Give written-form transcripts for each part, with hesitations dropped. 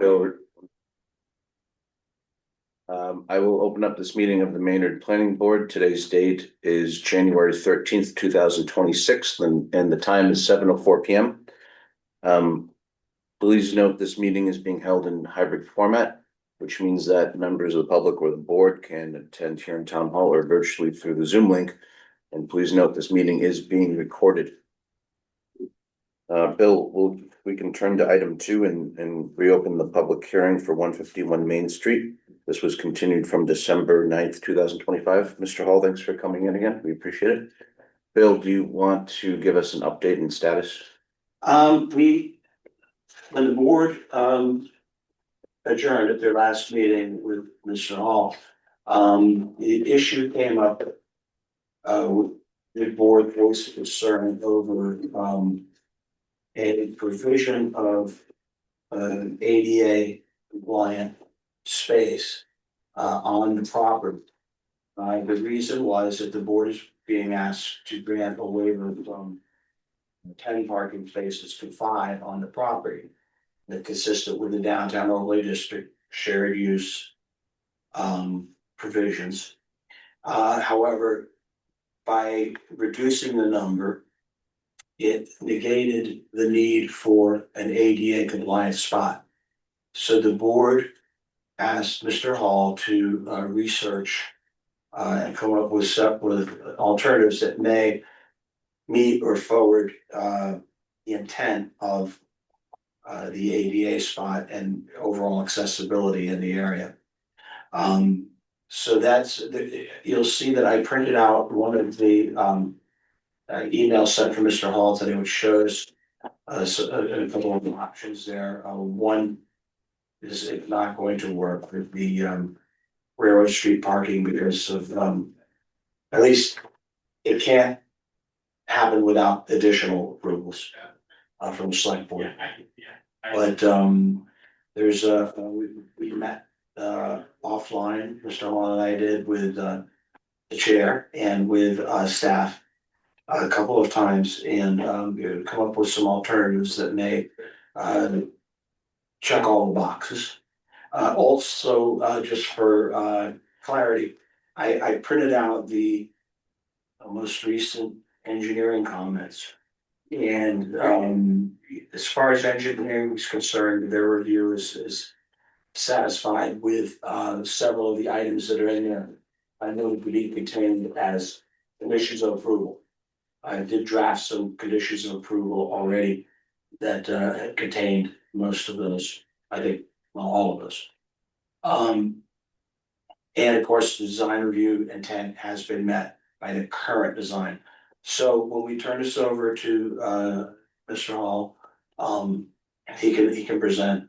Bill. I will open up this meeting of the Maynard Planning Board. Today's date is January 13th, 2026, and the time is 7:04 p.m. Please note this meeting is being held in hybrid format, which means that members of the public or the board can attend here in Town Hall or virtually through the Zoom link. And please note this meeting is being recorded. Bill, we can turn to item 2 and reopen the public hearing for 151 Main Street. This was continued from December 9th, 2025. Mr. Hall, thanks for coming in again. We appreciate it. Bill, do you want to give us an update and status? When the board adjourned at their last meeting with Mr. Hall, the issue came up. The board voiced concern over a provision of an ADA compliant space on the property. The reason was that the board is being asked to grant a waiver from 10 parking spaces to 5 on the property, that consistent with the downtown overlay district shared use provisions. However, by reducing the number, it negated the need for an ADA compliant spot. So the board asked Mr. Hall to research and come up with alternatives that may meet or forward the intent of the ADA spot and overall accessibility in the area. So that's you'll see that I printed out one of the emails sent from Mr. Hall today, which shows a couple of options there. One is not going to work with the Railroad Street parking because of at least it can't happen without additional approvals from the select board. But there's we met offline, Mr. Hall and I did, with the chair and with staff a couple of times, and come up with some alternatives that may check all the boxes. Also, just for clarity, I printed out the most recent engineering comments, and as far as engineering is concerned, their review is satisfied with several of the items that are in there. I know it would be contained as conditions of approval. I did draft some conditions of approval already that contained most of those. I think, well, all of those. And of course, the design review intent has been met by the current design. So when we turn this over to Mr. Hall, he can present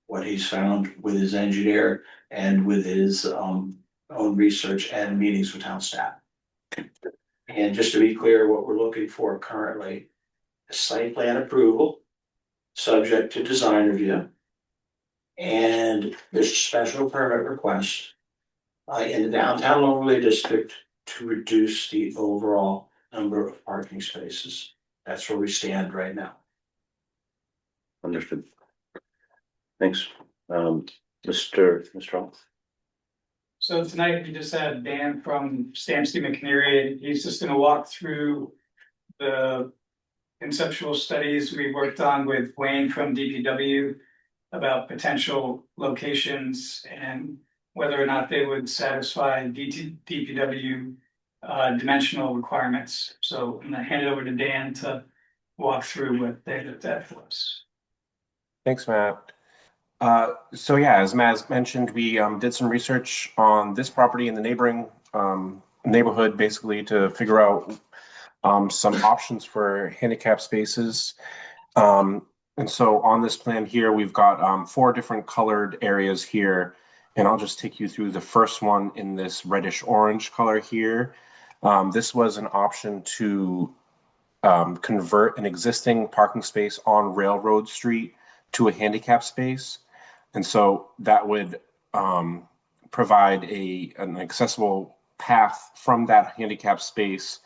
what he's found with his engineer and with his own research and meetings with town staff. And just to be clear, what we're looking for currently is site plan approval, subject to design review, and there's a special permit request in the downtown overlay district to reduce the overall number of parking spaces. That's where we stand right now. Understood. Thanks. Mr. Hall. So tonight we just had Dan from Stamsty McNary, and he's just gonna walk through the conceptual studies we worked on with Wayne from DPW about potential locations and whether or not they would satisfy DPW dimensional requirements. So I'm gonna hand it over to Dan to walk through what they looked at for us. Thanks, Matt. So yeah, as Matt mentioned, we did some research on this property and the neighboring neighborhood, basically to figure out some options for handicap spaces. And so on this plan here, we've got 4 different colored areas here, and I'll just take you through the first one in this reddish orange color here. This was an option to convert an existing parking space on Railroad Street to a handicap space. And so that would provide an accessible path from that handicap space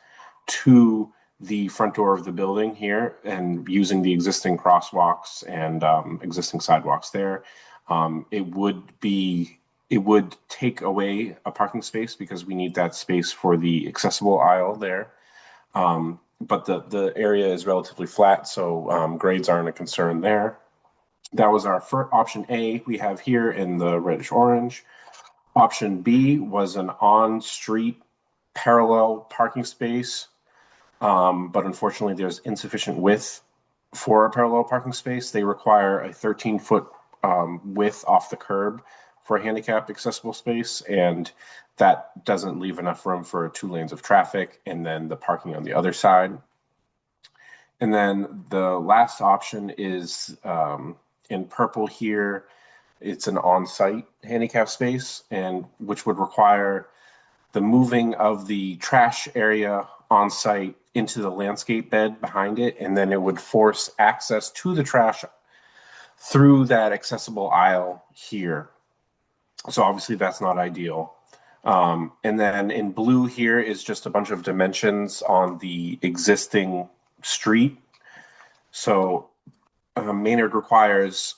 to the front door of the building here, and using the existing crosswalks and existing sidewalks there. It would take away a parking space because we need that space for the accessible aisle there. But the area is relatively flat, so grades aren't a concern there. That was our first option A we have here in the reddish orange. Option B was an on-street parallel parking space, but unfortunately there's insufficient width for a parallel parking space. They require a 13-foot width off the curb for a handicapped accessible space, and that doesn't leave enough room for 2 lanes of traffic and then the parking on the other side. And then the last option is in purple here. It's an on-site handicap space, and which would require the moving of the trash area on site into the landscape bed behind it, and then it would force access to the trash through that accessible aisle here. So obviously that's not ideal. And then in blue here is just a bunch of dimensions on the existing street. So Maynard requires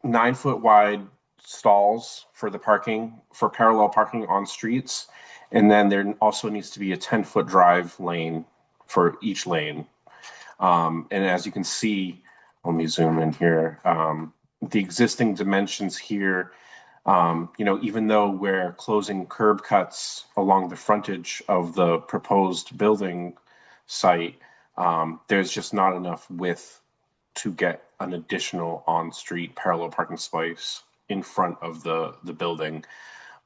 9-foot wide stalls for the parking, for parallel parking on streets. And then there also needs to be a 10-foot drive lane for each lane. And as you can see, let me zoom in here. The existing dimensions here, even though we're closing curb cuts along the frontage of the proposed building site, there's just not enough width to get an additional on-street parallel parking space in front of the building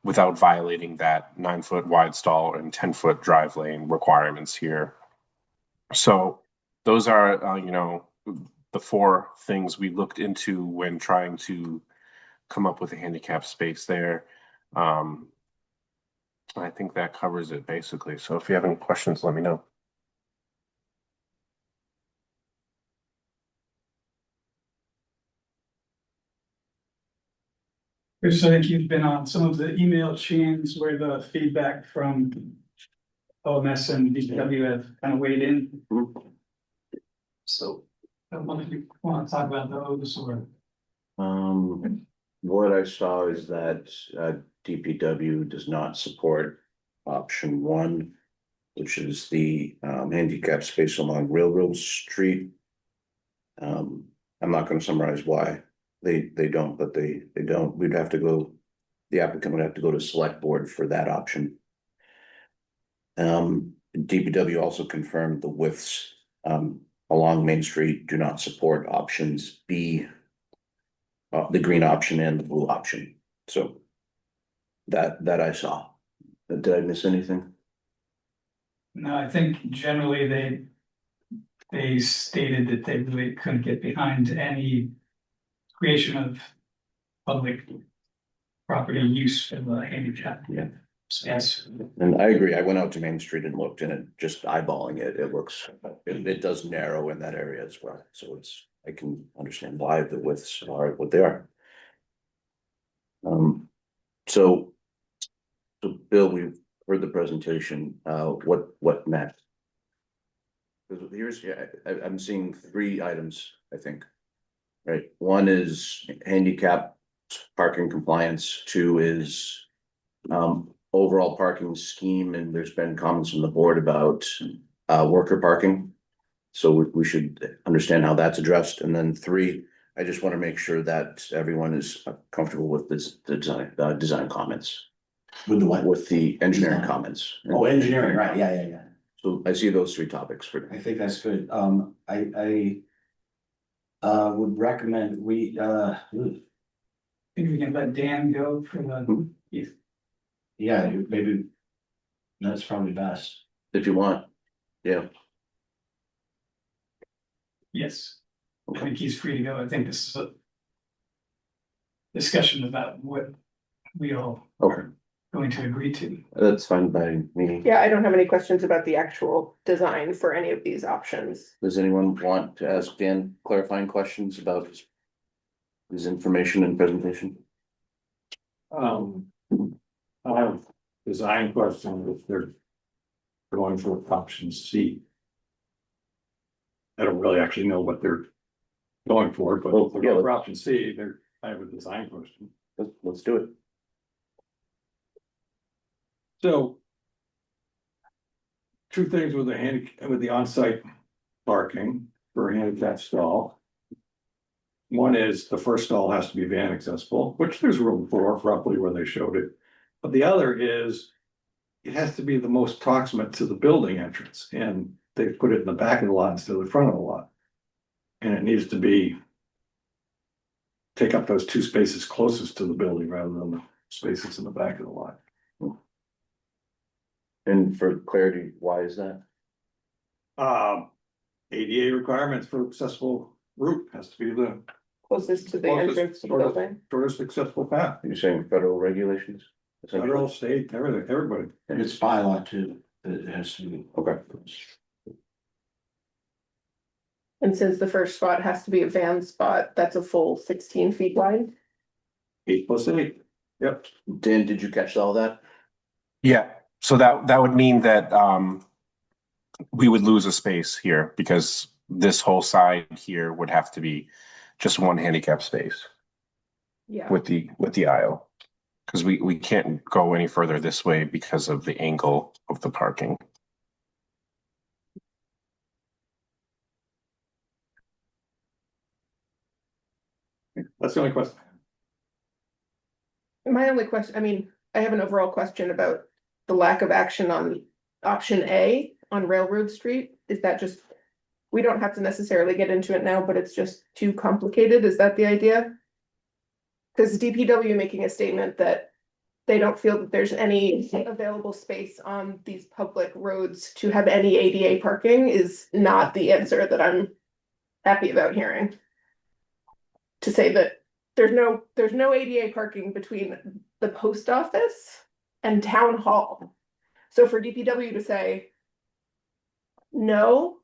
without violating that 9-foot wide stall and 10-foot drive lane requirements here. So those are, the 4 things we looked into when trying to come up with a handicap space there. I think that covers it basically. So if you have any questions, let me know. Chris, I think you've been on some of the email chains where the feedback from OMS and DPW have kind of weighed in. So I don't know if you want to talk about those or. What I saw is that DPW does not support option 1, which is the handicap space along Railroad Street. I'm not going to summarize why they don't, but they don't. We'd have to go. The applicant would have to go to select board for that option. DPW also confirmed the widths along Main Street do not support options B, the green option and the blue option. So that I saw. Did I miss anything? No, I think generally they stated that they really couldn't get behind any creation of public property use for the handicap space. And I agree. I went out to Main Street and looked, and it just eyeballing it, it does narrow in that area as well. So I can understand why the widths are what they are. So Bill, we've heard the presentation. What next? Because I'm seeing 3 items, I think. Right. 1 is handicap parking compliance. 2 is overall parking scheme, and there's been comments from the board about worker parking. So we should understand how that's addressed. And then 3, I just want to make sure that everyone is comfortable with this design comments. With the what? With the engineering Design. comments. Oh, engineering, right, yeah. So I see those 3 topics for. I think that's good. I would recommend Maybe we can let Dan go for the. yeah, maybe that's probably best. If you want, yeah. Yes, I think he's free to go. I think this is a discussion about what we all are going to agree to. That's fine by me. Yeah, I don't have any questions about the actual design for any of these options. Does anyone want to ask Dan clarifying questions about his information and presentation? I have design questions if they're going for option C. I don't really actually know what they're going for, but if they're going for option C, they're I have a design question. Let's do it. So. Two things with with the on-site parking for a handicap stall. One is the first stall has to be van accessible, which there's room for roughly where they showed it. But the other is. It has to be the most proximate to the building entrance, and they put it in the back of the lot instead of the front of the lot. And it needs to be. Take up those two spaces closest to the building rather than the spaces in the back of the lot. And for clarity, why is that? ADA requirements for accessible route has to be the Closest to the Closest, entrance to the shortest. building. shortest accessible path. You're saying federal regulations? essentially? Federal, state, everything, everybody. It's bylaw too, that it has to be. Okay, And since the first spot has to be a van spot, that's a full 16 feet wide. 8+8, yep. Dan, did you catch all that? Yeah, so that would mean that we would lose a space here because this whole side here would have to be just one handicap space Yeah, with the aisle. Because we can't go any further this way because of the angle of the parking. That's the only question. my only question, I mean, I have an overall question about the lack of action on option A on Railroad Street. Is that just, we don't have to necessarily get into it now, but it's just too complicated, is that the idea? Because DPW making a statement that they don't feel that there's any available space on these public roads to have any ADA parking is not the answer that I'm happy about hearing. To say that there's no ADA parking between the post office and town hall. So for DPW to say no,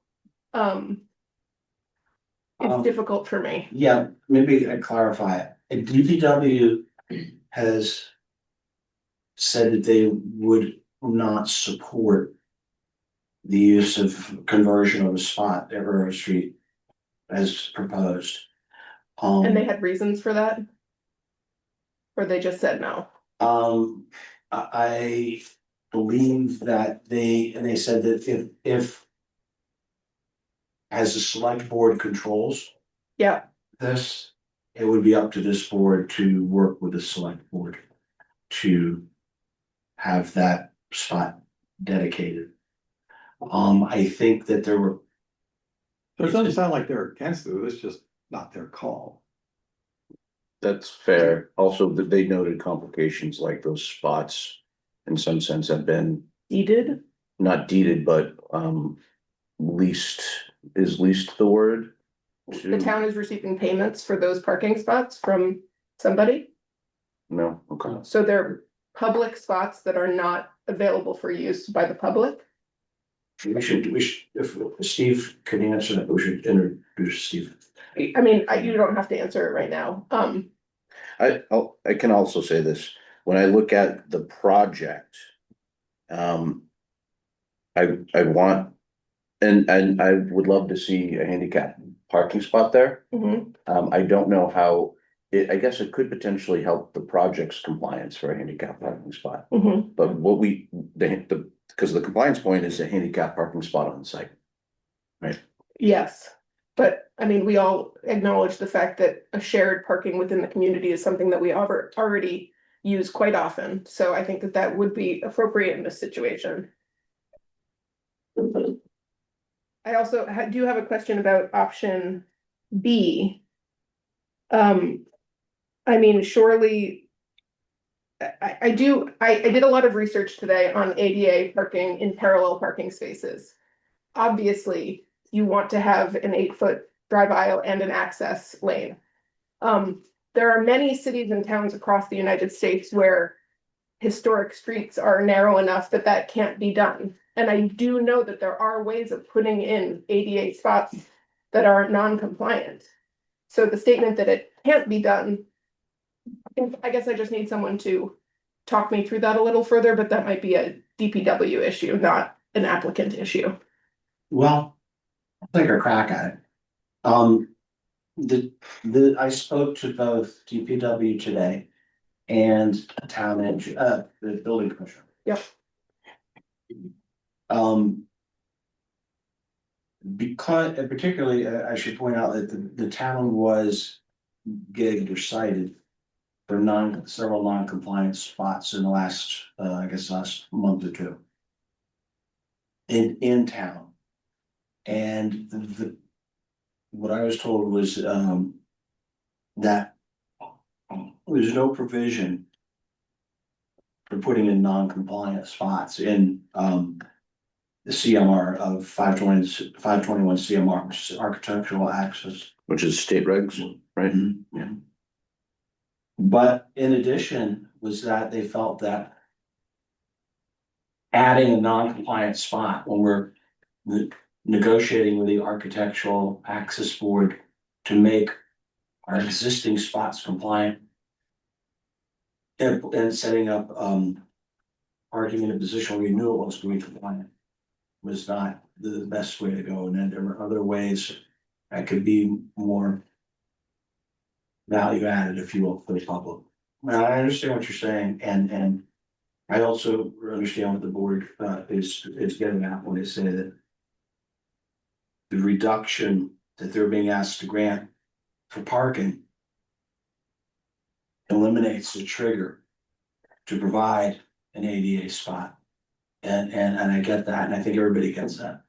it's difficult for me. Yeah, maybe I clarify, and DPW has said that they would not support the use of conversion of a spot at Railroad Street as proposed. And they had reasons for that? Or they just said no? I believe that they said that if as the select board controls Yeah, this, it would be up to this board to work with the select board to have that spot dedicated. I think that there were, So it doesn't sound like they're against it, it's just not their call. That's fair. Also, they noted complications like those spots in some sense have been deeded. not deeded, but leased, is leased the word? The town is receiving payments for those parking spots from somebody. No, okay. So they're public spots that are not available for use by the public. we should, if Steve can answer that, we should introduce Steve. I mean, you don't have to answer it right now. I can also say this, when I look at the project. I want, and I would love to see a handicap parking spot there. Mhm. I don't know how, I guess it could potentially help the project's compliance for a handicap parking spot. Mhm. But because the compliance point is a handicap parking spot on site. Yes, but I mean, we all acknowledge the fact that a shared parking within the community is something that we already use quite often. So I think that that would be appropriate in this situation. I also do have a question about option B. I mean, surely. I did a lot of research today on ADA parking in parallel parking spaces. Obviously, you want to have an 8-foot drive aisle and an access lane. There are many cities and towns across the United States where historic streets are narrow enough that that can't be done. And I do know that there are ways of putting in ADA spots that are non-compliant. So the statement that it can't be done, I guess I just need someone to talk me through that a little further, but that might be a DPW issue, not an applicant issue. Well, I'll take a crack at it. I spoke to both DPW today and the building commissioner. Yep. Because, and particularly, I should point out that the town was gigged or cited for several non-compliant spots in the last, I guess, last month or two. In town. And what I was told was, that there's no provision for putting in non-compliant spots in, the CMR of 521 CMR, which is architectural access. Which is state regs, right? Yeah. But in addition was that they felt that adding a non-compliant spot when we're negotiating with the architectural access board to make our existing spots compliant and setting up, parking in a position where we knew it was going to be compliant was not the best way to go. And then there were other ways that could be more value added, if you will, for the public. Now, I understand what you're saying, and I also understand what the board is getting at when they say that the reduction that they're being asked to grant for parking eliminates the trigger to provide an ADA spot. And I get that, and I think everybody gets that.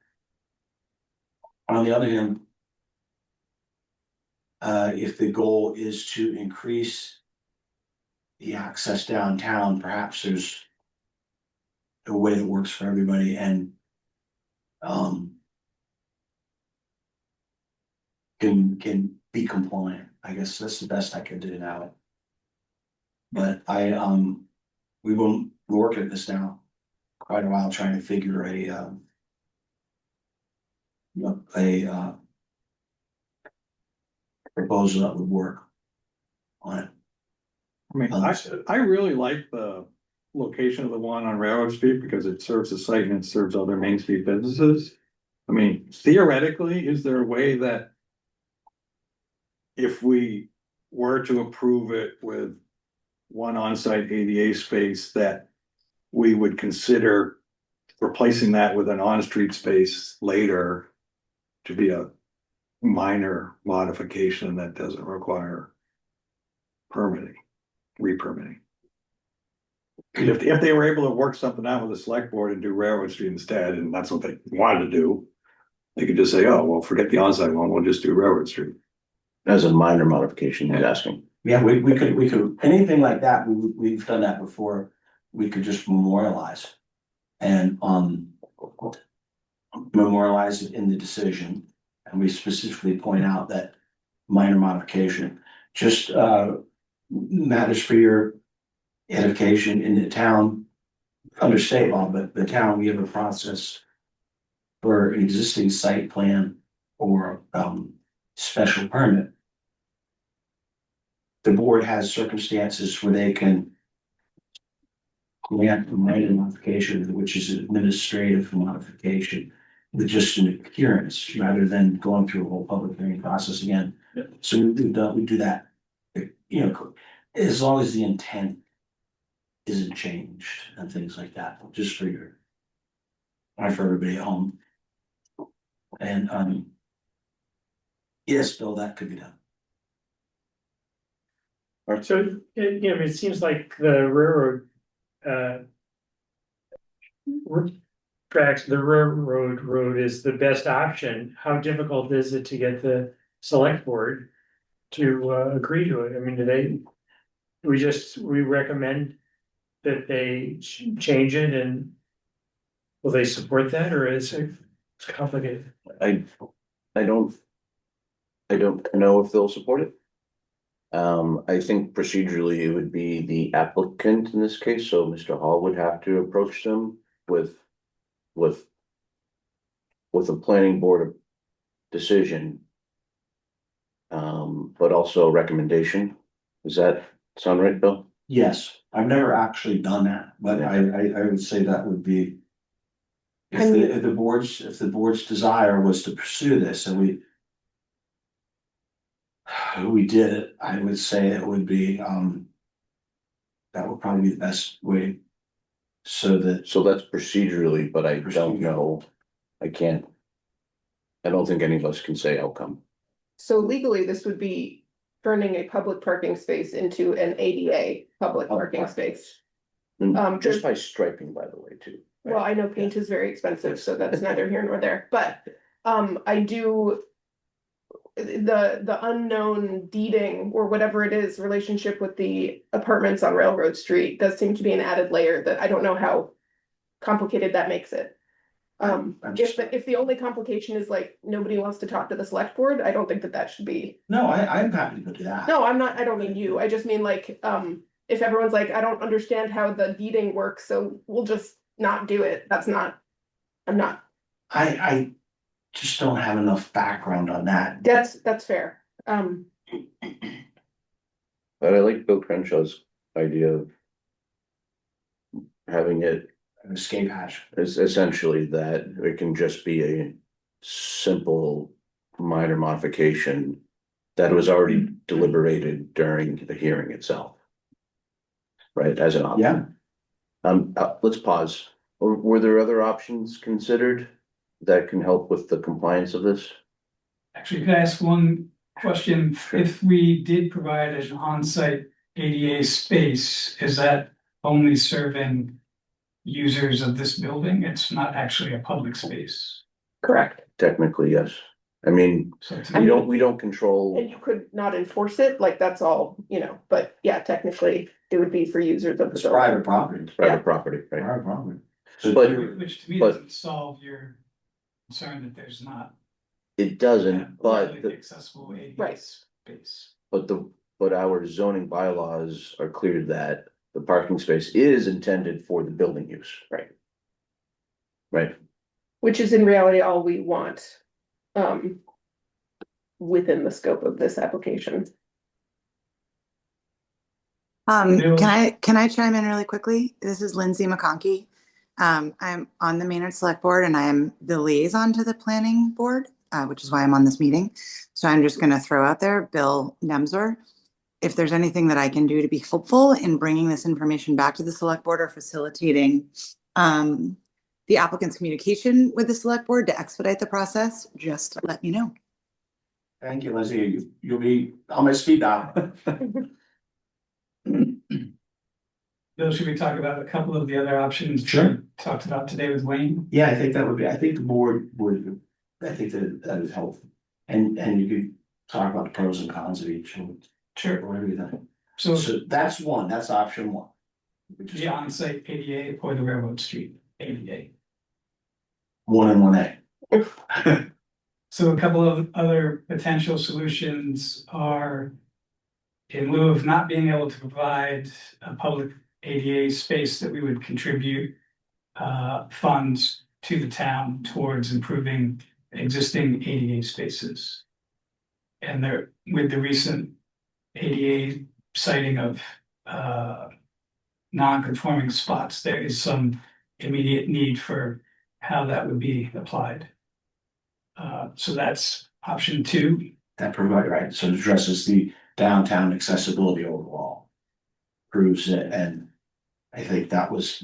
On the other hand, if the goal is to increase the access downtown, perhaps there's a way that works for everybody and can be compliant. I guess that's the best I can do now. But we will work at this now quite a while, trying to figure a proposal that would work on it. I mean, I really like the location of the one on Railroad Street because it serves the site and it serves other Main Street businesses. I mean, theoretically, is there a way that if we were to approve it with one on-site ADA space, that we would consider replacing that with an on-street space later to be a minor modification that doesn't require re-permitting? If they were able to work something out with the select board and do Railroad Street instead, and that's what they wanted to do, they could just say, oh, well, forget the on-site one, we'll just do Railroad Street. As a minor modification, he's asking. Yeah, we could, anything like that, we've done that before, we could just memorialize. And memorialize it in the decision, and we specifically point out that minor modification just matters for your edification in the town under state law, but the town, we have a process for an existing site plan or special permit. The board has circumstances where they can grant a minor modification, which is an administrative modification, with just an appearance rather than going through a whole public hearing process again. Yeah. So we do that, you know, as long as the intent isn't changed and things like that, just for for everybody at home. And yes, Bill, that could be done. So, it seems like the railroad, tracks, the railroad road is the best option. How difficult is it to get the select board to agree to it? I mean, we recommend that they change it, and will they support that, or is it complicated? I don't know if they'll support it. I think procedurally it would be the applicant in this case, so Mr. Hall would have to approach them with a planning board decision. But also a recommendation. Does that sound right, Bill? Yes, I've never actually done that, but I would say that would be. If the board's desire was to pursue this, and we did it, I would say it would be, that would probably be the best way. So that, So that's procedurally, but I don't Procedural. know. I can't. I don't think any of us can say outcome. So legally, this would be turning a public parking space into an ADA public parking space. And just by striping, by the way, too. Well, I know paint is very expensive, so that's neither here nor there, but, I do. The unknown deeding or whatever it is, relationship with the apartments on Railroad Street does seem to be an added layer that I don't know how complicated that makes it. I'm just- If the only complication is like, nobody wants to talk to the select board, I don't think that should be. no, I'm happy to do that. No, I'm not, I don't mean you, I just mean like, if everyone's like, I don't understand how the deeding works, so we'll just not do it, that's not. I'm not, I just don't have enough background on that. that's fair, But I like Bill Crenshaw's idea of having it An escape hatch. as essentially that it can just be a simple minor modification that was already deliberated during the hearing itself. Right, as an option. Let's pause. Were there other options considered that can help with the compliance of this? Actually, could I ask one question? If we did provide an on-site ADA space, is that only serving users of this building? It's not actually a public space. correct. Technically, yes. I mean, So to I me, mean- we don't control. And you could not enforce it, like that's all, but yeah, technically, it would be for users of the It's building. private property. Private property, right? Private property. So But- you're- which to me but- doesn't solve your concern that there's not. It doesn't, but, readily accessible ADA Right. space. but our zoning bylaws are clear that the parking space is intended for the building use. Right. Right, Which is in reality all we want. Within the scope of this application. Bill? Can I chime in really quickly? This is Lindsay McConkey. I'm on the Maynard Select Board and I am the liaison to the planning board, which is why I'm on this meeting. So I'm just gonna throw out there, Bill Nemzor. If there's anything that I can do to be helpful in bringing this information back to the select board or facilitating the applicant's communication with the select board to expedite the process, just let me know. Thank you, Lindsay. You'll be on my speed dial. Bill, should we talk about a couple of the other options? Sure. we Talked about today with Wayne? Yeah, I think that would be, I think the board would, I think that would help. And you could talk about the pros and cons of each and Sure. whatever you think. So So that's one, that's option one. Which is the on-site ADA or the Railroad Street ADA. 1 and 1A. So a couple of other potential solutions are in lieu of not being able to provide a public ADA space that we would contribute funds to the town towards improving existing ADA spaces. And there, with the recent ADA sighting of non-conforming spots, there is some immediate need for how that would be applied. So that's option 2. That provide, right, so it addresses the downtown accessibility overall. Proves it, and I think that was.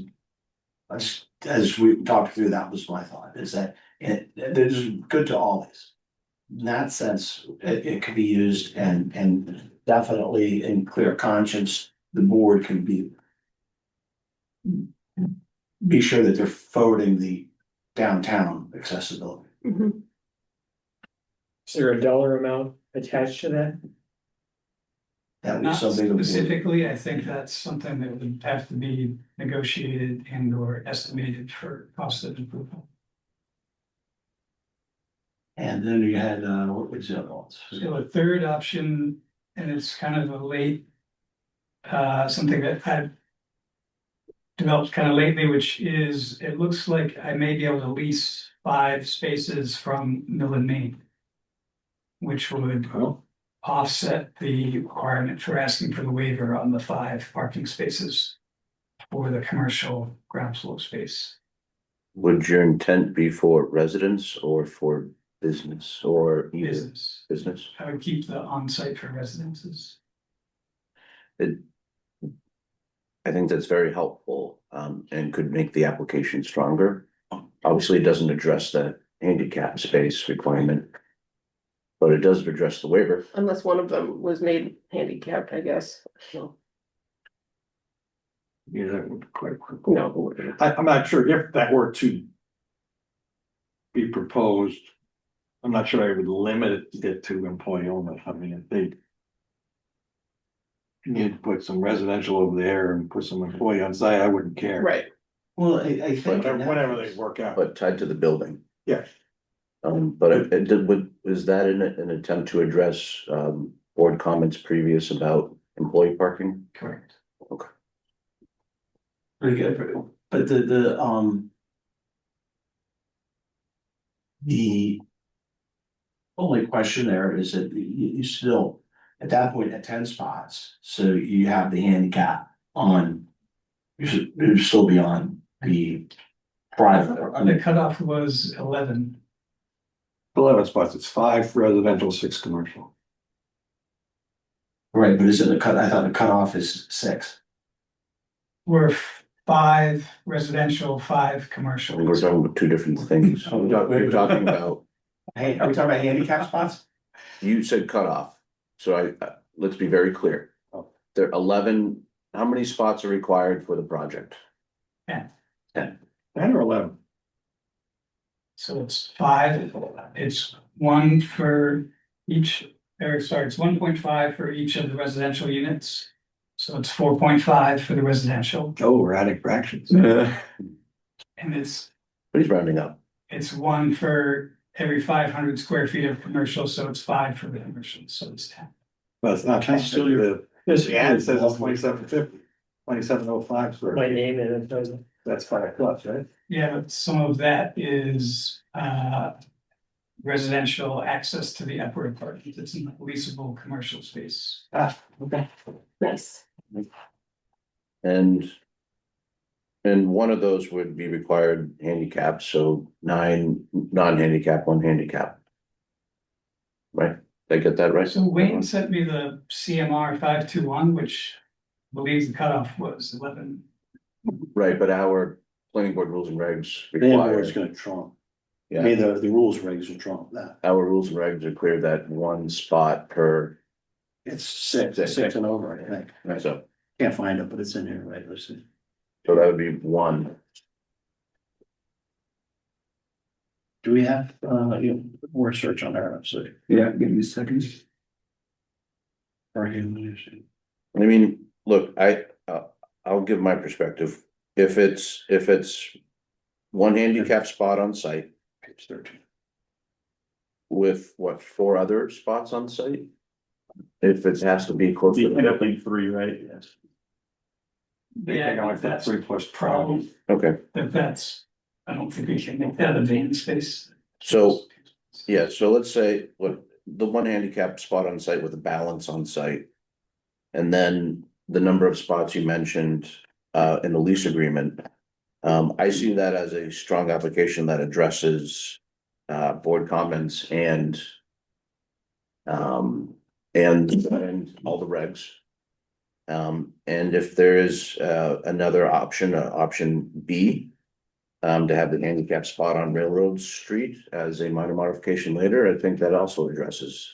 As we talked through, that was my thought, is that it is good to always. In that sense, it could be used and definitely in clear conscience, the board can be. Be sure that they're forwarding the downtown accessibility. Mhm. Is there a dollar amount attached to that? That would be Not something. the board- specifically, I think that's something that would have to be negotiated and or estimated for cost of improvement. And then you had, what was the other ones? So a third option, and it's kind of a late, something that I've developed kind of lately, which is, it looks like I may be able to lease 5 spaces from Mill and Main, which would Well, offset the requirement for asking for the waiver on the 5 parking spaces for the commercial ground floor space. Would your intent be for residents or for business or either business. business? I would keep the on-site for residences. It. I think that's very helpful, and could make the application stronger. Obviously, it doesn't address the handicap space requirement. But it does address the waiver. Unless one of them was made handicapped, I guess. No, Yeah, that would quite quick. no. I'm not sure if that were to be proposed. I'm not sure I would limit it to employee only. I mean, if they need to put some residential over there and put some employee on site, I wouldn't care. Right. Well, I think. in that Whatever they case- work out. But tied to the building. Yeah. But is that an attempt to address, board comments previous about employee parking? Correct. Pretty good, but the only question there is that you still, at that point, at 10 spots, so you have the handicap on. You'd still be on the private. The cutoff was 11. 11 spots, it's 5 residential, 6 commercial. Right, but isn't the cut, I thought the cutoff is 6. We're 5 residential, 5 I commercial. think we're talking about two different things. Oh, You're talking about, Hey, are we talking about handicap spots? you said cutoff, so let's be very clear. Oh. There are 11, how many spots are required for the project? 10 or 11. So it's 5, it's 1 for each, or sorry, it's 1.5 for each of the residential units. So it's 4.5 for the residential, Oh, we're adding fractions. and it's But he's rounding up. 1 for every 500 square feet of commercial, so it's 5 for the commercial, so it's 10. But it's not. I still do. This ad says it's 2750, 2705 square. My feet. name and it doesn't. That's 5 plus, right? Yeah, but some of that is residential access to the upper apartment. It's not leasable commercial space. Okay. Nice. And one of those would be required handicap, so 9 non-handicap, 1 handicap. Right? Did I get that right? So Wayne sent me the CMR 521, which believes the cutoff was 11. Right, but our planning board rules and regs Planning require, board's gonna trump, I yeah, mean, the rules regs will trump that, our rules and regs are clear that 1 spot per, it's six and over, I think, right, so can't find it, but it's in here, right, listen. that would be 1. Do we have, word search on our website? Yeah, give me a second. Or you- I mean, look, I'll give my perspective. If it's 1 handicap spot on site Page 13. with what, 4 other spots on site? If it has to be close to the building, 3, right? Yes. Yeah, I think that's 3 plus problem. okay, I don't think we can make that a van space. so, yeah, so let's say, what, the 1 handicap spot on site with a balance on site. And then the number of spots you mentioned in the lease agreement. I see that as a strong application that addresses board comments and all the regs. And if there is another option, option B, to have the handicap spot on Railroad Street as a minor modification later, I think that also addresses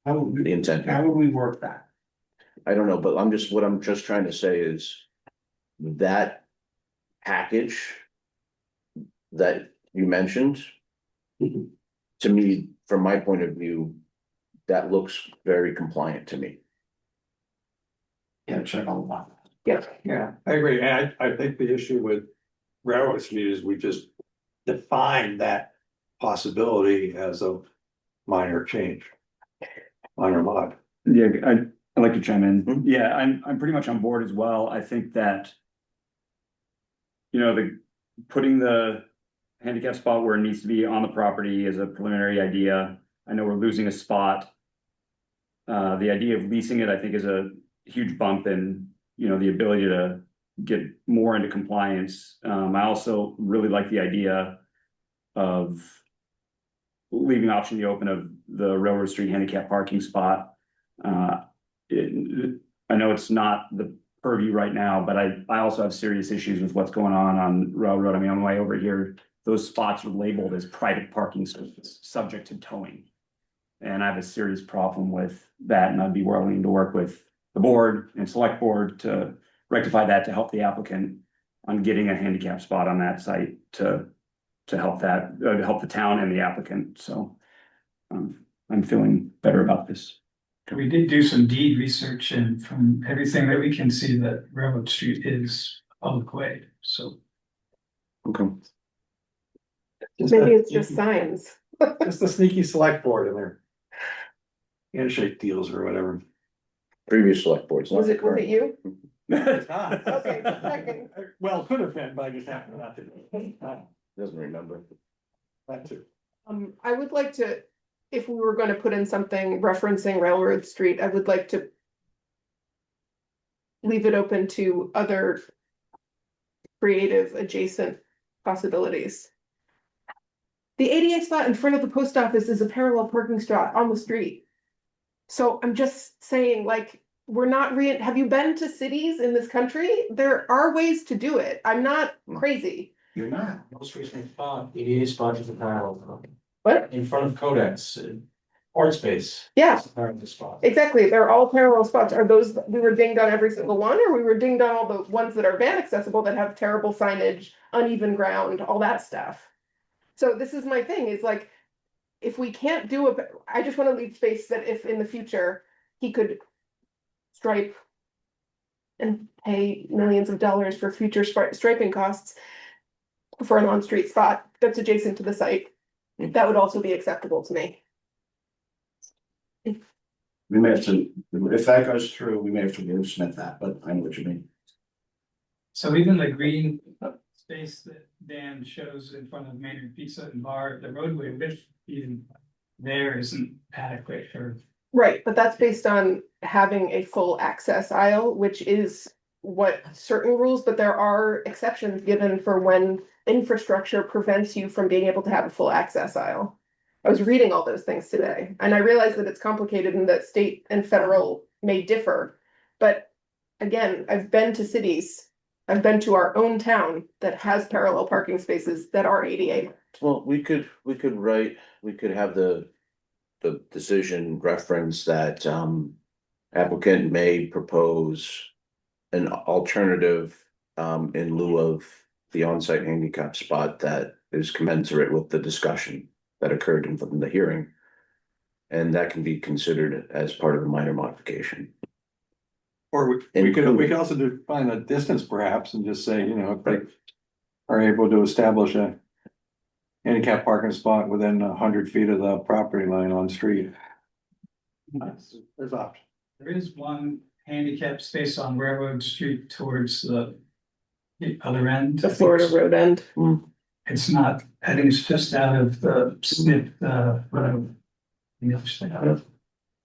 How would the intent. how would we work that? I don't know, but what I'm just trying to say is that package that you mentioned, to me, from my point of view, that looks very compliant to me. Yeah, check all that. Yeah, I agree, and I think the issue with railroad speed is we just define that possibility as a minor change. Minor mod. Yeah, I'd like to chime in. Mhm. Yeah, I'm pretty much on board as well. I think that. Putting the handicap spot where it needs to be on the property is a preliminary idea. I know we're losing a spot. The idea of leasing it, I think, is a huge bump in, the ability to get more into compliance. I also really like the idea of leaving the option open of the Railroad Street handicap parking spot. I know it's not the purview right now, but I also have serious issues with what's going on Railroad. I mean, on the way over here, those spots are labeled as private parking spaces, subject to towing. And I have a serious problem with that, and I'd be willing to work with the board and select board to rectify that, to help the applicant on getting a handicap spot on that site to help that, to help the town and the applicant, so. I'm feeling better about this. We did do some deed research, and from everything that we can see, that Railroad Street is a public way, so. Okay. Maybe it's just signs. Just the sneaky select board in there. Handshake deals or whatever. Previous select boards. not Was the it current. you? Okay, Okay, checking. well, could have been, but I just happened not to. Doesn't remember. That too. I would like to, if we were gonna put in something referencing Railroad Street, I would like to leave it open to other creative adjacent possibilities. The ADA spot in front of the post office is a parallel parking spot on the street. So I'm just saying, like, we're not have you been to cities in this country? There are ways to do it. I'm not crazy. You're not. Most recent spot, ADA spot is a parallel. What? In front of Codex, art space. Yeah. It's a parallel spot. Exactly, they're all parallel spots. Are those, we were dinged on every single one, or we were dinged on all the ones that are van accessible that have terrible signage, uneven ground, all that stuff? So this is my thing, is like, if we can't do a, I just wanna leave space that if in the future he could stripe and pay millions of dollars for future striping costs for a on-street spot that's adjacent to the site, that would also be acceptable to me. We may have to, if that goes through, we may have to wordsmith that, but I know what you mean. So even the green space that Dan shows in front of Maynard Pizza and Bar, the roadway width even there isn't adequate for. Right, but that's based on having a full access aisle, which is what certain rules, but there are exceptions given for when infrastructure prevents you from being able to have a full access aisle. I was reading all those things today, and I realized that it's complicated and that state and federal may differ. But again, I've been to cities, I've been to our own town that has parallel parking spaces that are ADA. Well, we could have the decision reference that, applicant may propose an alternative, in lieu of the on-site handicap spot that is commensurate with the discussion that occurred in the hearing. And that can be considered as part of a minor modification. Or we could also define a distance perhaps and just say, you know, if they are able to establish a handicap parking spot within 100 feet of the property line on street. There's options. There is one handicap space on Railroad Street towards the other end. The Florida road end. It's not, I think it's just out of the Smith, road. The other side.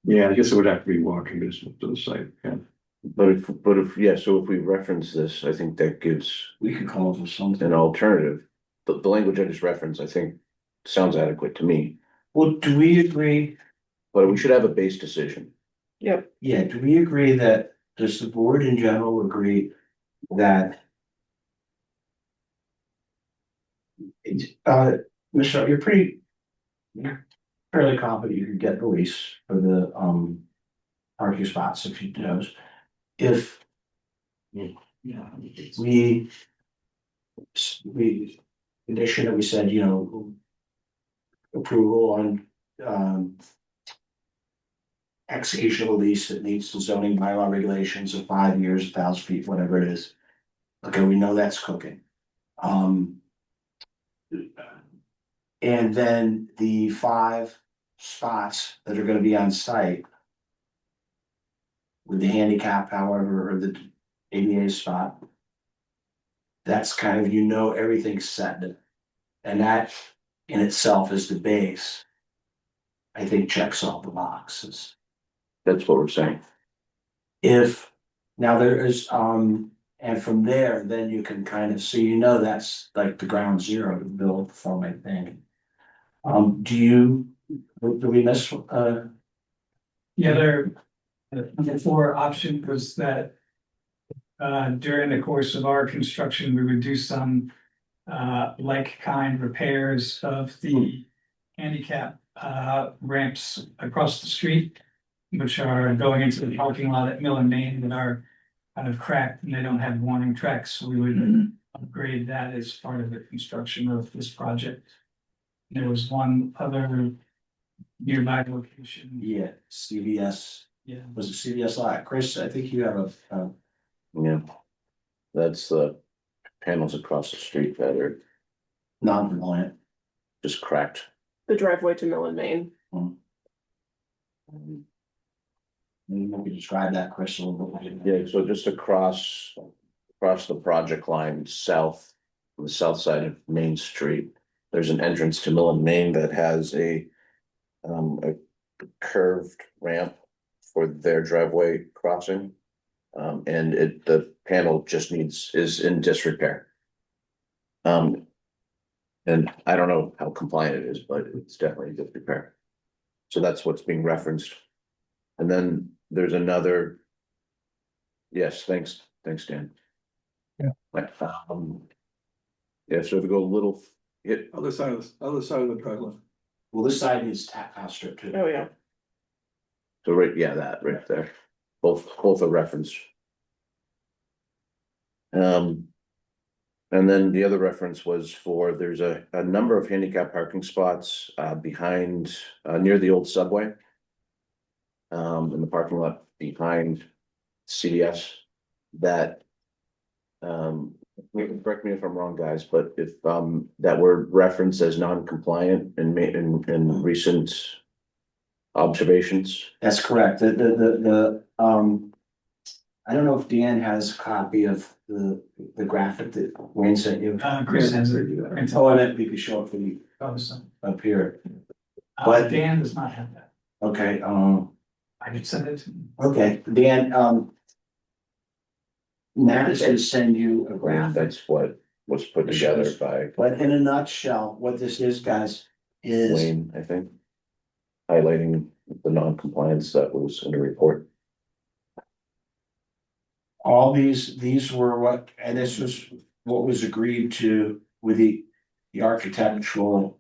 Yeah, I guess it would have to be walking distance to the site, yeah. But if, yeah, so if we reference this, I think that gives We could call it something. an alternative. The language I just referenced, I think, sounds adequate to me, Well, do we agree? but we should have a base decision. Yep. Yeah, do we agree that, does the board in general agree that? Michelle, you're fairly confident you could get the lease for the, parking spots if you knows. If. We condition that we said, you know. Approval on, execution of a lease that meets the zoning bylaw regulations of 5 years, 1,000 feet, whatever it is. Okay, we know that's cooking. And then the 5 spots that are gonna be on site. With the handicap, however, or the ADA spot. That's kind of, you know, everything's set. And that in itself is the base. I think checks all the boxes. That's what we're saying. If, now there is, and from there, then you can kind of, so you know, that's like the ground zero to build from, I think. Do we miss, The other, the four option was that. During the course of our construction, we would do some like kind repairs of the handicap ramps across the street. Which are going into the parking lot at Mill and Main that are kind of cracked and they don't have warning tracks, so we would upgrade that as part of the construction of this project. There was one other nearby location. yeah, CVS, Yeah, was it CVS lot? Chris, I think you have a, Yeah. That's the panels across the street that are non-compliant. just cracked. The driveway to Mill and Main. Maybe we could describe that, Chris, a little bit. Yeah, so just across the project line south, on the south side of Main Street. There's an entrance to Mill and Main that has a curved ramp for their driveway crossing. And the panel just is in disrepair. And I don't know how compliant it is, but it's definitely in disrepair. So that's what's being referenced. And then there's another. Yes, thanks, Dan. Yeah. Yeah, so if we go a little, Other side of the driveway. Well, this side needs tactile strip too. Oh, yeah. so right, yeah, that right there, both are referenced. And then the other reference was there's a number of handicap parking spots behind near the old subway. In the parking lot behind CDS that. Correct me if I'm wrong, guys, but if that were referenced as non-compliant in recent observations. That's correct. I don't know if Dan has a copy of the graphic that Wayne sent you. Chris has it. Oh, I meant we could show it for you up here. But- Dan does not have that. Okay, I could send it to him. okay, Dan, Matt is gonna send you a graphic. That's what was put together by But in a nutshell, what this is, guys, is Wayne, I think. Highlighting the non-compliance that was in the report. all these were what, and this was what was agreed to with the architectural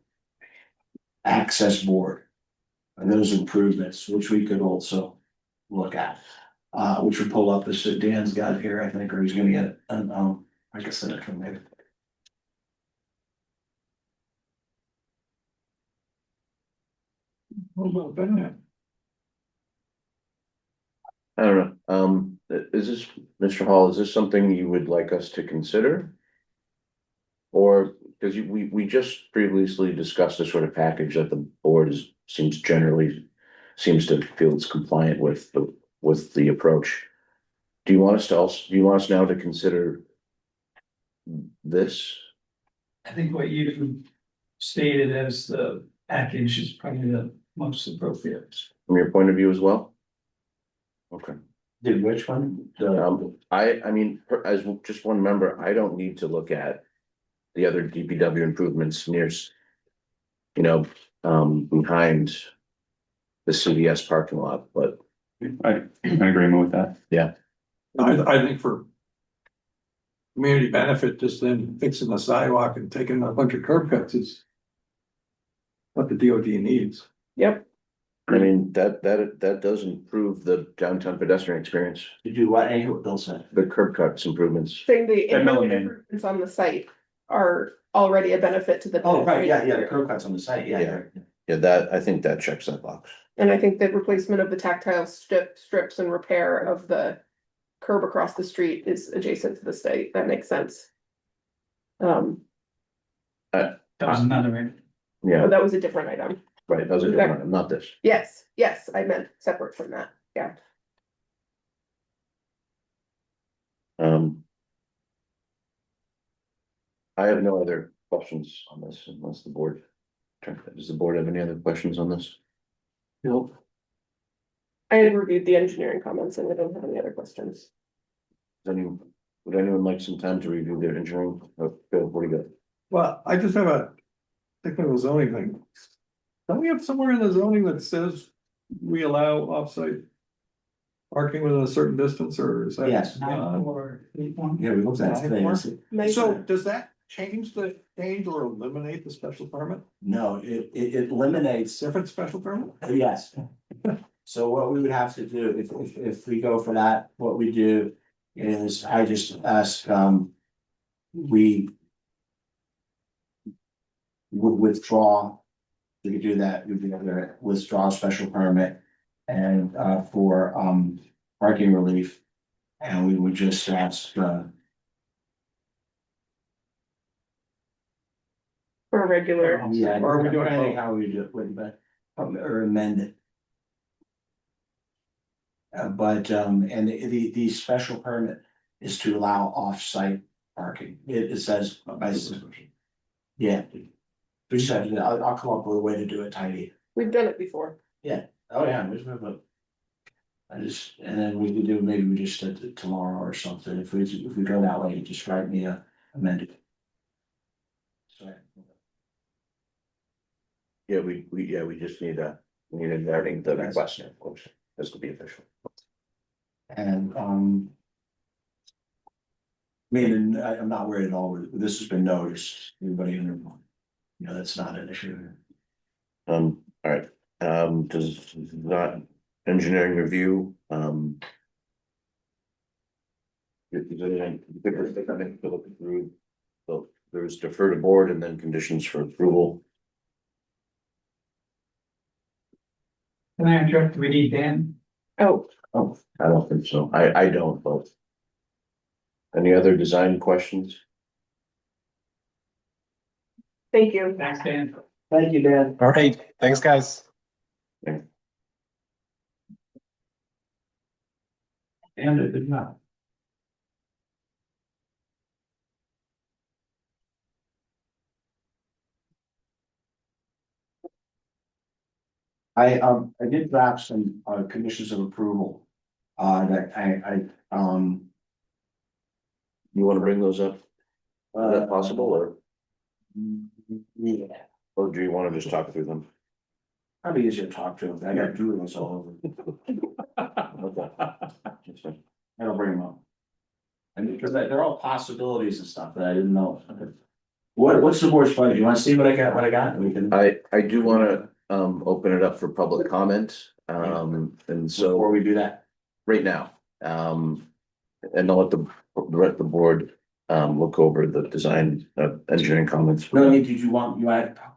access board. And those improvements, which we could also look at, which would pull up this, Dan's got it here, I think, or he's gonna get it, and, I can send it to him maybe. What about that? I don't know, is this, Mr. Hall, is this something you would like us to consider? Or, because we just previously discussed a sort of package that the board seems to feel it's compliant with the approach. Do you want us now to consider this? I think what you stated as the package is probably the most appropriate. From your point of view as well? Okay. Did which one? I mean, as just one member, I don't need to look at the other DPW improvements near, behind the CVS parking lot, but I'm in agreement with that. I think for community benefit, just then fixing the sidewalk and taking a bunch of curb cuts is what the DOT needs. Yep. I mean, that does improve the downtown pedestrian experience, To do what, I hear what Bill said. the curb cuts improvements. Saying the At Mill and Main. improvements on the site are already a benefit to the. Oh, right, yeah, the curb cuts on the site, yeah. Yeah, I think that checks that box. And I think the replacement of the tactile strips and repair of the curb across the street is adjacent to the site. That makes sense. That was another one. Yeah, But that was a different item. right, that was a different one, not this. Yes, I meant separate from that. Yeah. I have no other questions on this unless the board. Does the board have any other questions on this? Nope. I had reviewed the engineering comments and I don't have any other questions. Would anyone like some time to review their engineering? Bill, what do you got? Well, I just have technical zoning thing. Don't we have somewhere in the zoning that says we allow offsite parking within a certain distance, or is that? Yes. Yeah, we looked at it today. So does that change or eliminate the special permit? No, it eliminates, Different special permit? yes. So what we would have to do, if we go for that, what we do is I just ask, we would withdraw. We could do that, we'd be able to withdraw a special permit and, for, parking relief. And we would just ask, For a regular, yeah, Or are we doing I think both? how we do it with, but, or amend it. And the special permit is to allow off-site parking. It says, yeah. We just have to, I'll come up with a way to do it tidy. we've done it before. Oh, yeah, and then we could do, maybe we just did it tomorrow or something. If we go that way, just write me a amended. Sorry. Yeah, we just need adding the request, of course, this will be official. And, I'm not worried at all. This has been noticed, everybody in their, that's not an issue. All right, does not engineering review, is there anything to look through? So there's defer to board and then conditions for approval. Can I interrupt? We need Dan. Oh, Oh, I don't think so. I don't both. Any other design questions? thank you. Thanks, Dan. Thank you, Dan. All right, thanks, guys. And it did not. I did draft some, conditions of approval. That You wanna bring those up? Is that possible, Yeah, or do you wanna just talk through them? probably easier to talk to him. I got doodles all over. Okay. I'll bring them up. And because they're all possibilities and stuff that I didn't know. What's the board's pleasure? You wanna see what I got? We can. I do wanna open it up for public comment, and so Before we do that. right now, and I'll let the board look over the design engineering comments. No, did you want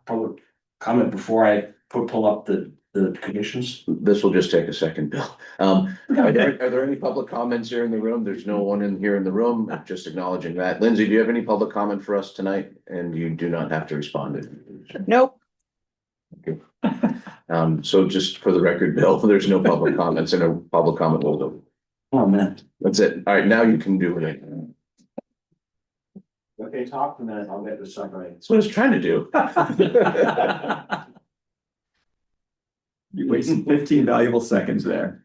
public comment before I pull up the conditions? This will just take a second, Bill. Are there any public comments here in the room? There's no one in here in the room, just acknowledging that. Lindsay, do you have any public comment for us tonight? And you do not have to respond. Nope. So just for the record, Bill, there's no public comments and a public comment will go. Oh, man. That's it. All right, now you can do it. Okay, talk for a minute. I'll get this up right. That's what I was trying to do. You wasted 15 valuable seconds there.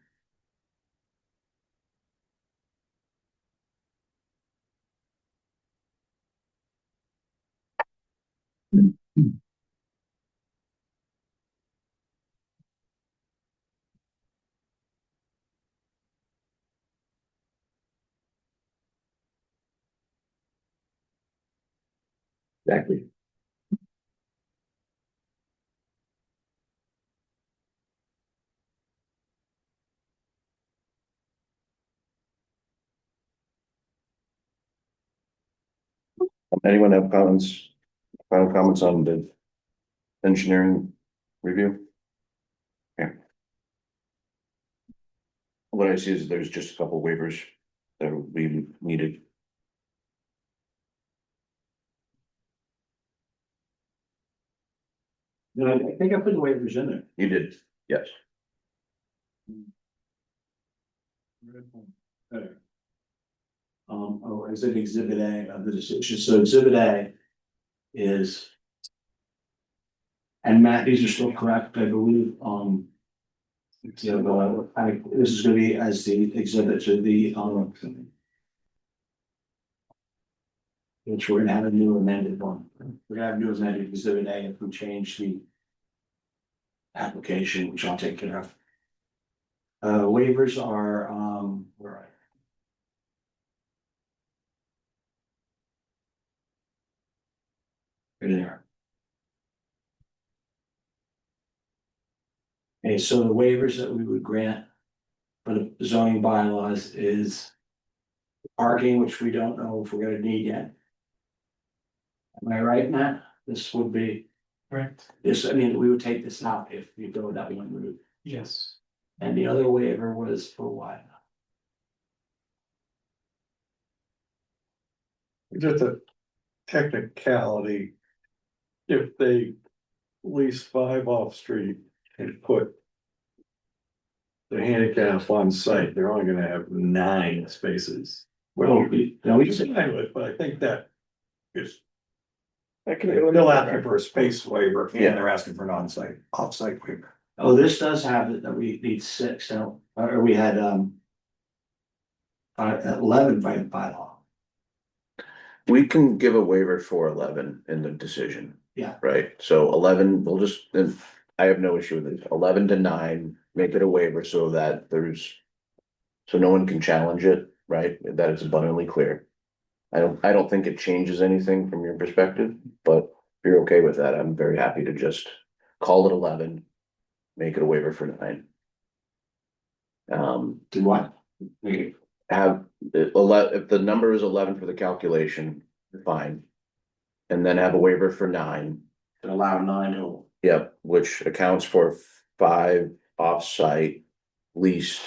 Exactly. Anyone have comments, final comments on the engineering review? Yeah. What I see is there's just a couple waivers that we needed. No, I think I put the waivers in there. You did, yes. Is it exhibit A of the decision? So exhibit A is. And Matt, these are still correct, I believe, this is gonna be as the exhibit to the, which we're gonna have a new amended one. We're gonna have a new amended exhibit A if we change the application, which I'll take care of. Waivers are, where are they? Here they are. Okay, so the waivers that we would grant for the zoning bylaws is parking, which we don't know if we're gonna need yet. Am I right, Matt? This would be, Correct. this, I mean, we would take this out if we go that one route. Yes. And the other waiver was for what? Just a technicality. If they lease 5 off street and put. The handicap on site, they're only gonna have 9 spaces. Well, we Which just, is fine with, but I think that is. That can They're still asking for a space waiver, and Yeah. they're asking for an on-site, off-site waiver. oh, this does have it that we need 6 now, or we had, 11 by bylaw. We can give a waiver for 11 in the decision. Yeah. Right, so 11, we'll just, then I have no issue with it, 11 to 9, make it a waiver so that there's. So no one can challenge it, right, that it's abundantly clear. I don't think it changes anything from your perspective, but if you're okay with that, I'm very happy to just call it 11. Make it a waiver for 9. Do what? Have, if the number is 11 for the calculation, fine. And then have a waiver for 9. To allow 9 to, Yep, which accounts for 5 off-site leased.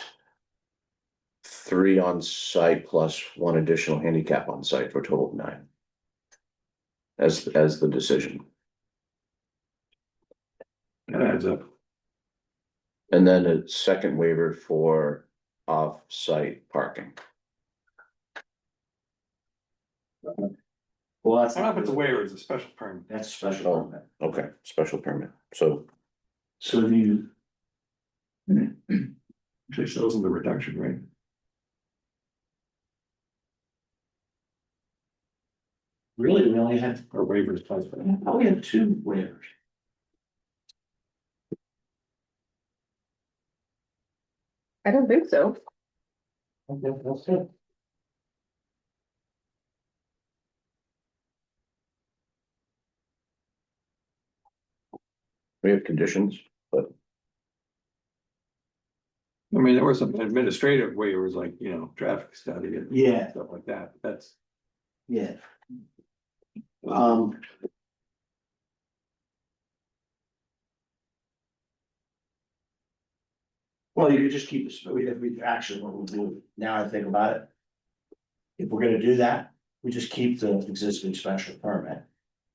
3 on site plus 1 additional handicap on site for a total of 9. As the decision, That adds up. and then a second waiver for off-site parking. well, that's. I don't know if it's a waiver, it's a special permit. That's a special Oh. permit. Okay, special permit, so So you, Actually shows in the reduction rate. really, we only had, Or waivers plus. oh, we had 2 waivers. I don't think so. Okay, that's good. we have conditions, but I mean, there were some administrative waivers like, traffic study and Yeah, stuff like that, that's. yeah. Well, you could just keep this, we actually, what we'll do, now I think about it. If we're gonna do that, we just keep the existing special permit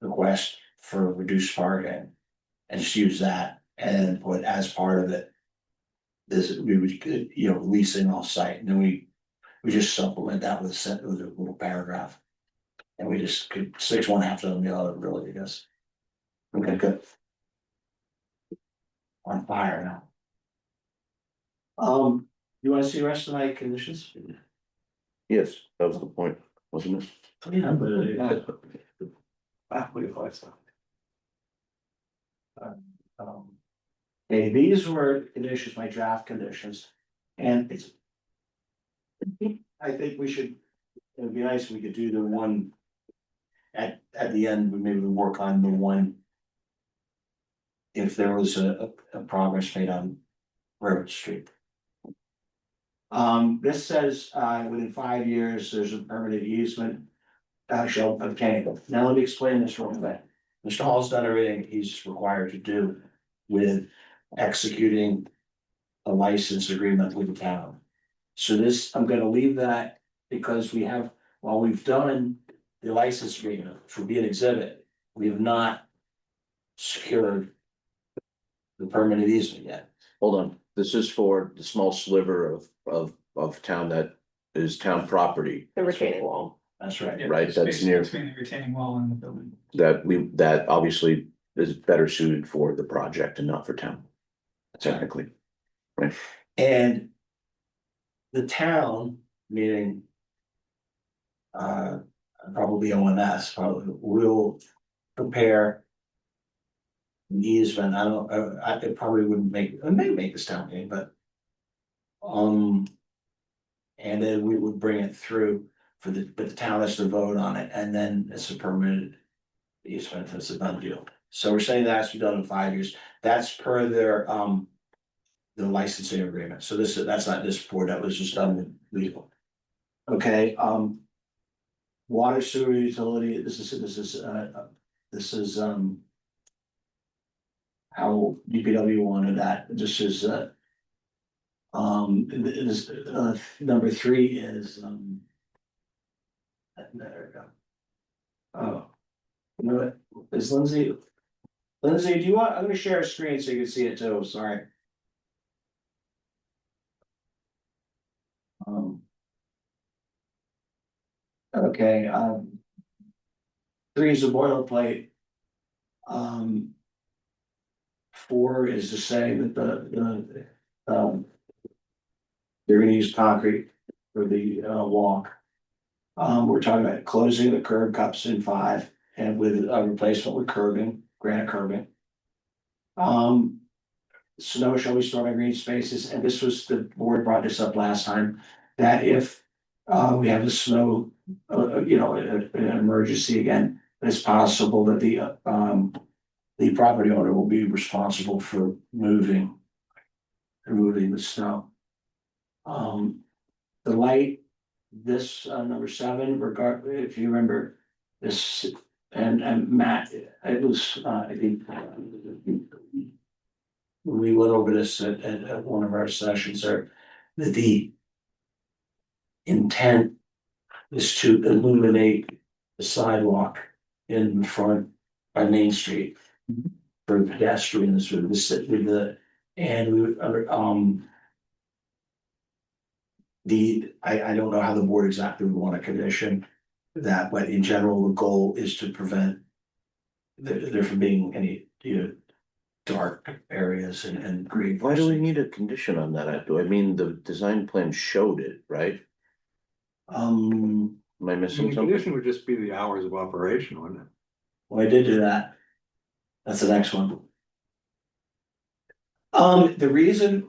request for reduced parking. And just use that and put as part of it. This, we would, leasing off site, and then we just supplement that with a little paragraph. And we just could 6 one, half of the other, really, I guess. Okay, good. On fire now. You wanna see the rest of my conditions? yes, that was the point, wasn't it? Yeah, but. We have lots of. Okay, these were conditions, my draft conditions, and it's. I think we should, it'd be nice if we could do the one. At the end, we maybe work on the one. If there was a progress made on Railroad Street. This says, within 5 years, there's a permanent easement. Shall obtain, now let me explain this real quick. Mr. Hall's done everything he's required to do with executing a license agreement with the town. So this, I'm gonna leave that because while we've done the license agreement, which will be an exhibit, we have not secured the permanent easement yet. Hold on, this is for the small sliver of town that is town property. The retaining wall. That's right. Yeah, Right, the that's space near- Between the retaining wall and the building. That obviously is better suited for the project and not for town. Technically, And the town, meaning. probably ONS, probably will prepare. An easement, I don't, it probably wouldn't make, it may make this town meeting, but. And then we would bring it through but the town has to vote on it, and then it's a permitted. Easement, it's a done deal, so we're saying that has to be done in 5 years, that's per their, the licensing agreement, so that's not this board, that was just done with legal. Okay, water sewer utility, this is how DPW wanted that, this is, this, number 3 is, there we go. Oh, you know what, is Lindsay, do you want, I'm gonna share a screen so you can see it too, sorry. Okay, 3 is a boilerplate. 4 is to say that they're gonna use concrete for the walk. We're talking about closing the curb cups in 5 and with a replacement with curbing, granite curbing. Snow shall be stored in green spaces, and this was, the board brought this up last time, that if we have a snow, an emergency again, it's possible that the property owner will be responsible for removing the snow. The light, this number 7, if you remember this, and Matt, it was, I think. We went over this at one of our sessions, that the intent is to illuminate the sidewalk in front by Main Street for pedestrians with the, and we, I don't know how the board exactly would want to condition that, but in general, the goal is to prevent there from being any, dark areas and green. Why do we need a condition on that? I mean, the design plan showed it, right? Am I missing The something? condition would just be the hours of operation, wouldn't it? Well, I did do that. That's the next one. The reason.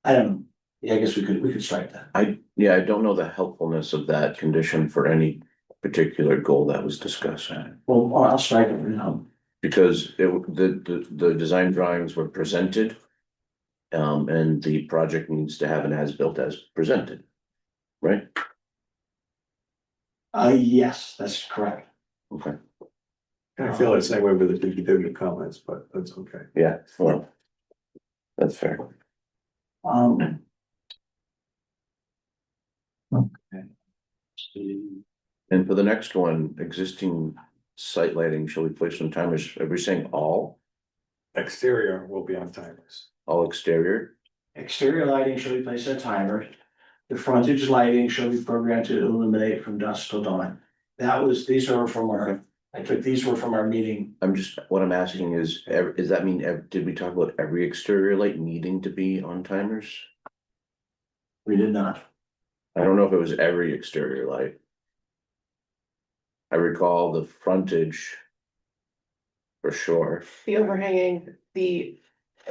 I don't know. Yeah, I guess we could strike that. I don't know the helpfulness of that condition for any particular goal that was discussed. Well, I'll strike it now. Because the design drawings were presented. And the project needs to have an as-built as presented, right? Yes, that's correct. Okay, I feel the same way with the DPW comments, but that's okay. yeah, well, that's fair. Okay. And for the next one, existing site lighting, shall we place some timers? Are we saying all Exterior will be on timers. exterior? Exterior lighting shall be placed on timer. The frontage lighting shall be programmed to illuminate from dusk till dawn. These were from our meeting. What I'm asking is that mean, did we talk about every exterior light needing to be on timers? We did not. I don't know if it was every exterior light. I recall the frontage. For sure. The overhanging, the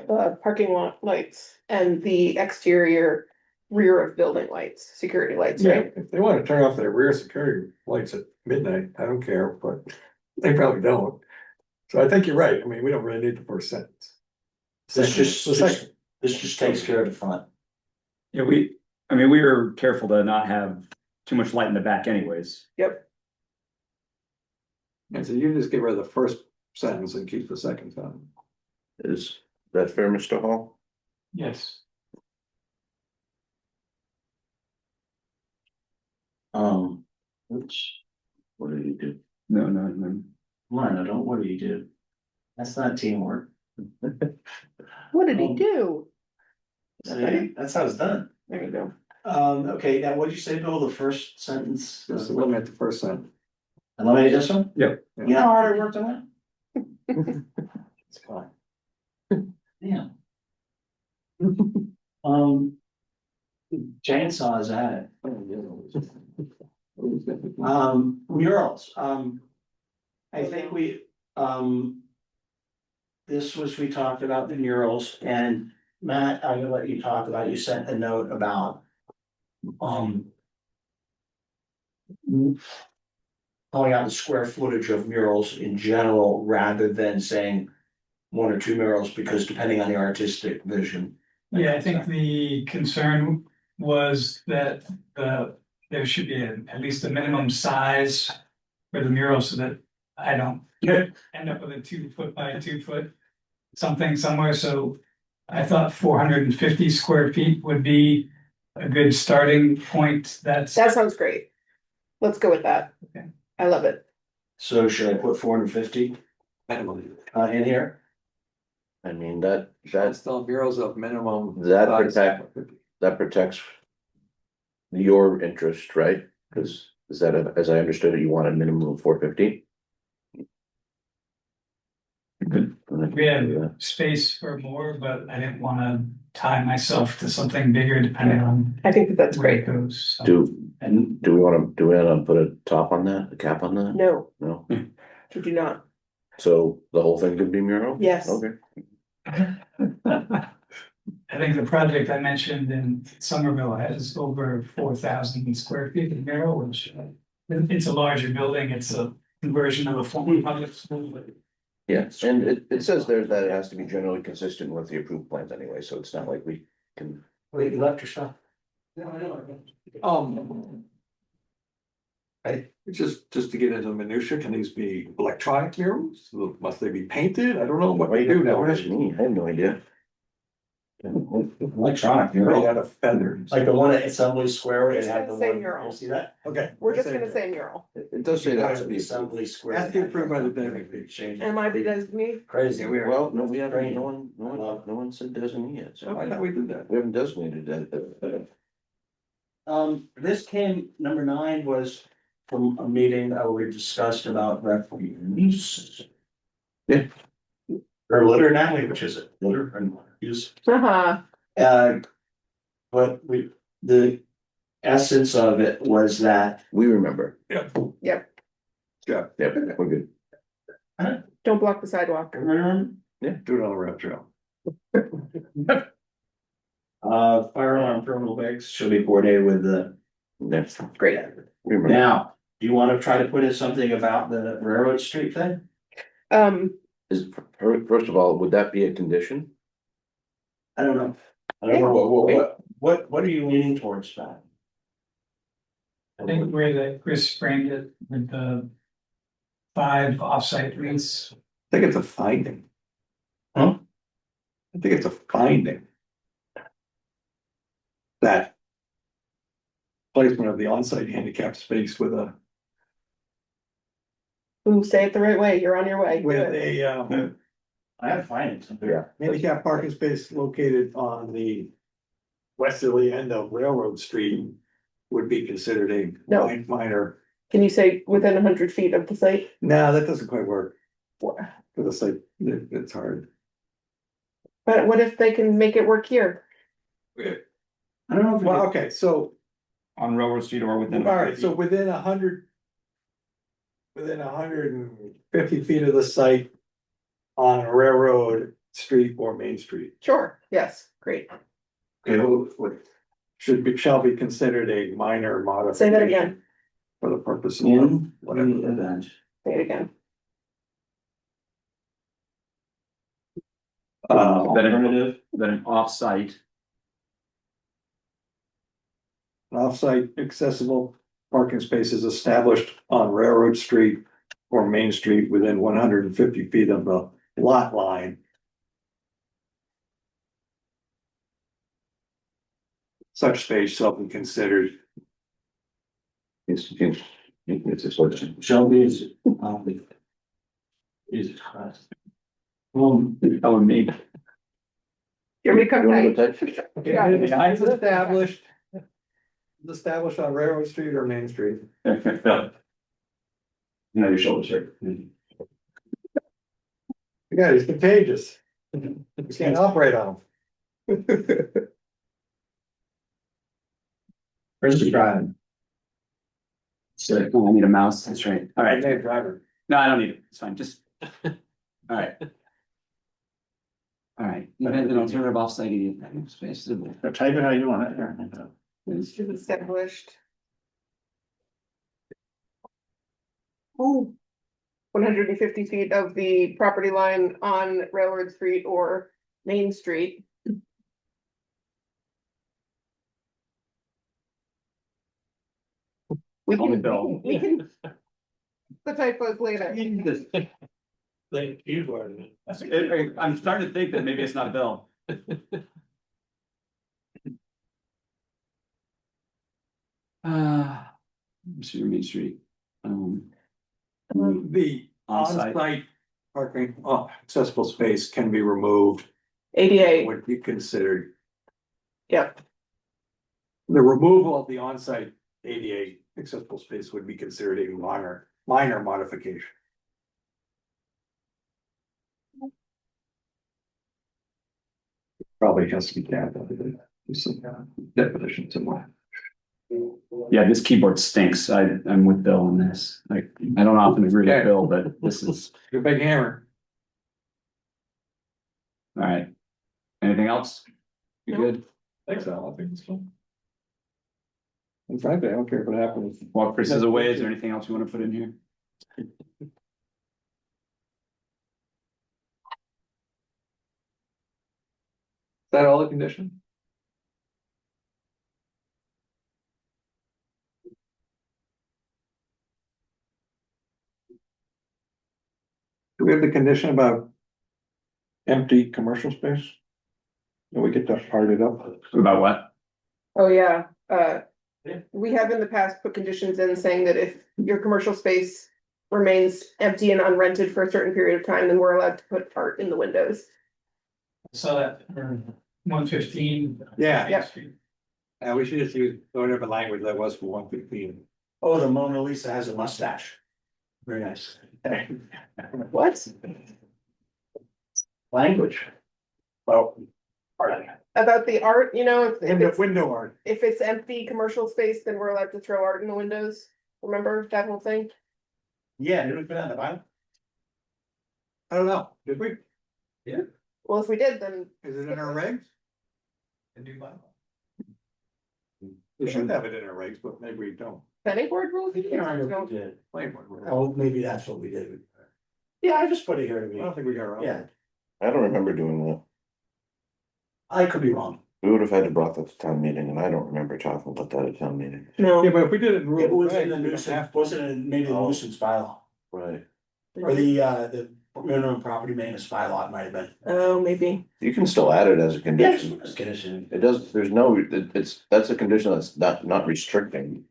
parking lot lights and the exterior rear of building lights, security lights, Yeah, right? if they want to turn off their rear security lights at midnight, I don't care, but they probably don't. So I think you're right. I mean, we don't really need the first sentence. This The second. just takes care of the front. Yeah, we were careful to not have too much light in the back anyways. Yep. And so you just get rid of the first sentence and keep the second sentence. Is that fair, Mr. Hall? Yes. Oops, What did you do? No. Lana, don't, what do you do? That's not teamwork. What did he do? See, that's how it's done. There you go. Okay, now what'd you say, Bill, the first sentence? Just eliminate the first sentence. Eliminate this one? Yep. You know how hard I worked on that? It's fine. Yeah. Chainsaw is at it. Murals, I think this was, we talked about the murals, and Matt, I'm gonna let you talk about, you sent a note about, calling out the square footage of murals in general, rather than saying one or two murals, because depending on the artistic vision. Yeah, I think the concern was that there should be at least a minimum size for the mural so that I don't end up with a 2 foot by 2 foot something somewhere. So I thought 450 square feet would be a good starting point. That sounds great. Let's go with that. Okay. I love it. So should I put 450 in here? I mean, that Still murals of minimum. that protects your interest, right? Because is that, as I understood it, you want a minimum of 450? We have space for more, but I didn't want to tie myself to something bigger depending on I think that's where it great. goes. So. Do we want to put a top on that, a cap on that? No, No? you do not. So the whole thing could be mural? Yes. Okay. I think the project I mentioned in Somerville has over 4,000 square feet of mural, which it's a larger building. It's a conversion of a former public school. But Yes, and it says there that it has to be generally consistent with the approved plans anyway, so it's not like we can. Wait, you left your stuff? Just to get into minutia, can these be electronic murals? Must they be painted? I don't know what they do now. I have no idea. Electronic They mural, got a feather. like the one at Assembly Square, where it Just had the gonna say one, mural. you see that? Okay. We're just gonna say mural. It does say that has to be. Assembly Square. Has to be approved by the building. Change. Am I the designee? Crazy. Well, no, we haven't, no one said designee yet, so Why not we do that? we haven't designated that. This came, number 9 was from a meeting that we discussed about refugees. Yeah. Or litter, Natalie, which is it? Litter and use. Uh-huh. But the essence of it was that. We remember. Yep. Yep, we're good. Don't block the sidewalk. Do it on the rail trail. Fire alarm terminal bags should be coordinated with the. Next, Great. we remember. Now, do you wanna try to put in something about the Railroad Street thing? First of all, would that be a condition? I don't know. I don't know, what are you leaning towards, Pat? I think where that Chris framed it with the 5 offsite rates. I think it's a finding. Huh? I think it's a finding. That. Placement of the on-site handicap space with a, Ooh, say it the right way. You're on your way. Do with it. a, I have findings. handicap parking space located on the. Westerly end of Railroad Street would be considered a No. minor. Can you say within 100 feet of the site? No, that doesn't quite work. What? For the site, it's hard. But what if they can make it work here? I don't know if. Well, okay, so, On Railroad Street or within. all right, so within 100. Within 150 feet of the site. On a Railroad Street or Main Street. Sure, yes, great. Shall be considered a minor modification. Say that again. For the purpose of In whatever. the event. Say it again. Alternative, then an off-site. Off-site accessible parking spaces established on Railroad Street or Main Street within 150 feet of the lot line. Such space shall be considered. It's a solution. Shelby is. Is. That would make. You want me to come You wanna back? go touch? Yeah. It's established on Railroad Street or Main Street. No, your shoulders hurt. Yeah, he's contagious. You can't operate on him. Where's the drive? So, oh, I need a mouse, that's right. All right. driver. No, I don't need it. It's fine. Just. All right. All right. Invent an alternative offsite EDA space. Type it how you want it. Established. Oh. 150 feet of the property line on Railroad Street or Main Street. We Call me can, Bill. we can. The typos later. Like, you were. I'm starting to think that maybe it's not Bill. Main Street. The On-site. on-site parking, accessible space can be removed, ADA, would be considered. yep, The removal of the on-site ADA accessible space would be considered a minor modification. Probably has to be some definition somewhere. Yeah, this keyboard stinks. I'm with Bill on this. Like, I don't often agree with Okay. Bill, but this is, Your big hammer. all right. Anything else? You Nope. good? Thanks, Al, I think it's fun. In fact, I don't care what happens. While Chris is away, is there anything else you want to put in here? Is that all the condition? Do we have the condition about empty commercial space? Do we get that parted up? About what? oh, yeah, Yeah. we have in the past put conditions in saying that if your commercial space remains empty and unrented for a certain period of time, then we're allowed to put art in the windows. So that, 115. Yeah. Yeah. We should just use whatever language that was for 115. Oh, the Mona Lisa has a mustache. Very nice. What? Language. Well. Pardon. About the art, you know, Window art. if it's empty commercial space, then we're allowed to throw art in the windows. Remember that whole thing? Yeah, did we put that in the Bible? I don't know, did we? Well, if we did, then Is it in our regs? The new Bible. We should have it in our regs, but maybe we don't. planning board rules. I can't remember if we did. Plain one, we don't. Oh, maybe that's what we did. Yeah, I just put it here to I be, don't think we got around. yeah, I don't remember doing that. I could be wrong. We would have had to brought that to town meeting, and I don't remember talking about that at town meeting. No, Yeah, but if we did it in rule. It was of in the regs, we don't nuisance, have to. wasn't it maybe the Oh. nuisance bylaw, Right. or the minimum property maintenance bylaw, it might have been. oh, maybe. You can still add it as a Yes, condition. let's get us in. It does, there's no, that's a condition that's not restricting.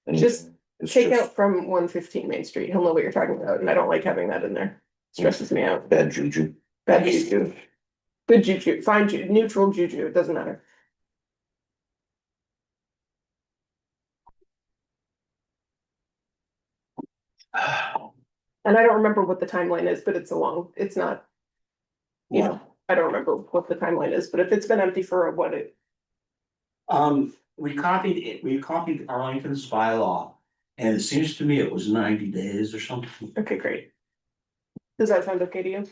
anything. Just It's Take just out from 115 Main Street. He'll know what you're talking about, and I don't like having that in there. Stresses me out. Bad juju. Bad juju. Good juju, fine juju, neutral juju, it doesn't matter. And I don't remember what the timeline is, but it's it's not. You know, I don't remember what the timeline is, but if it's been empty for what it, We copied it, we copied Arlington's bylaw, and it seems to me it was 90 days or something. okay, great. Does that sound okay to you?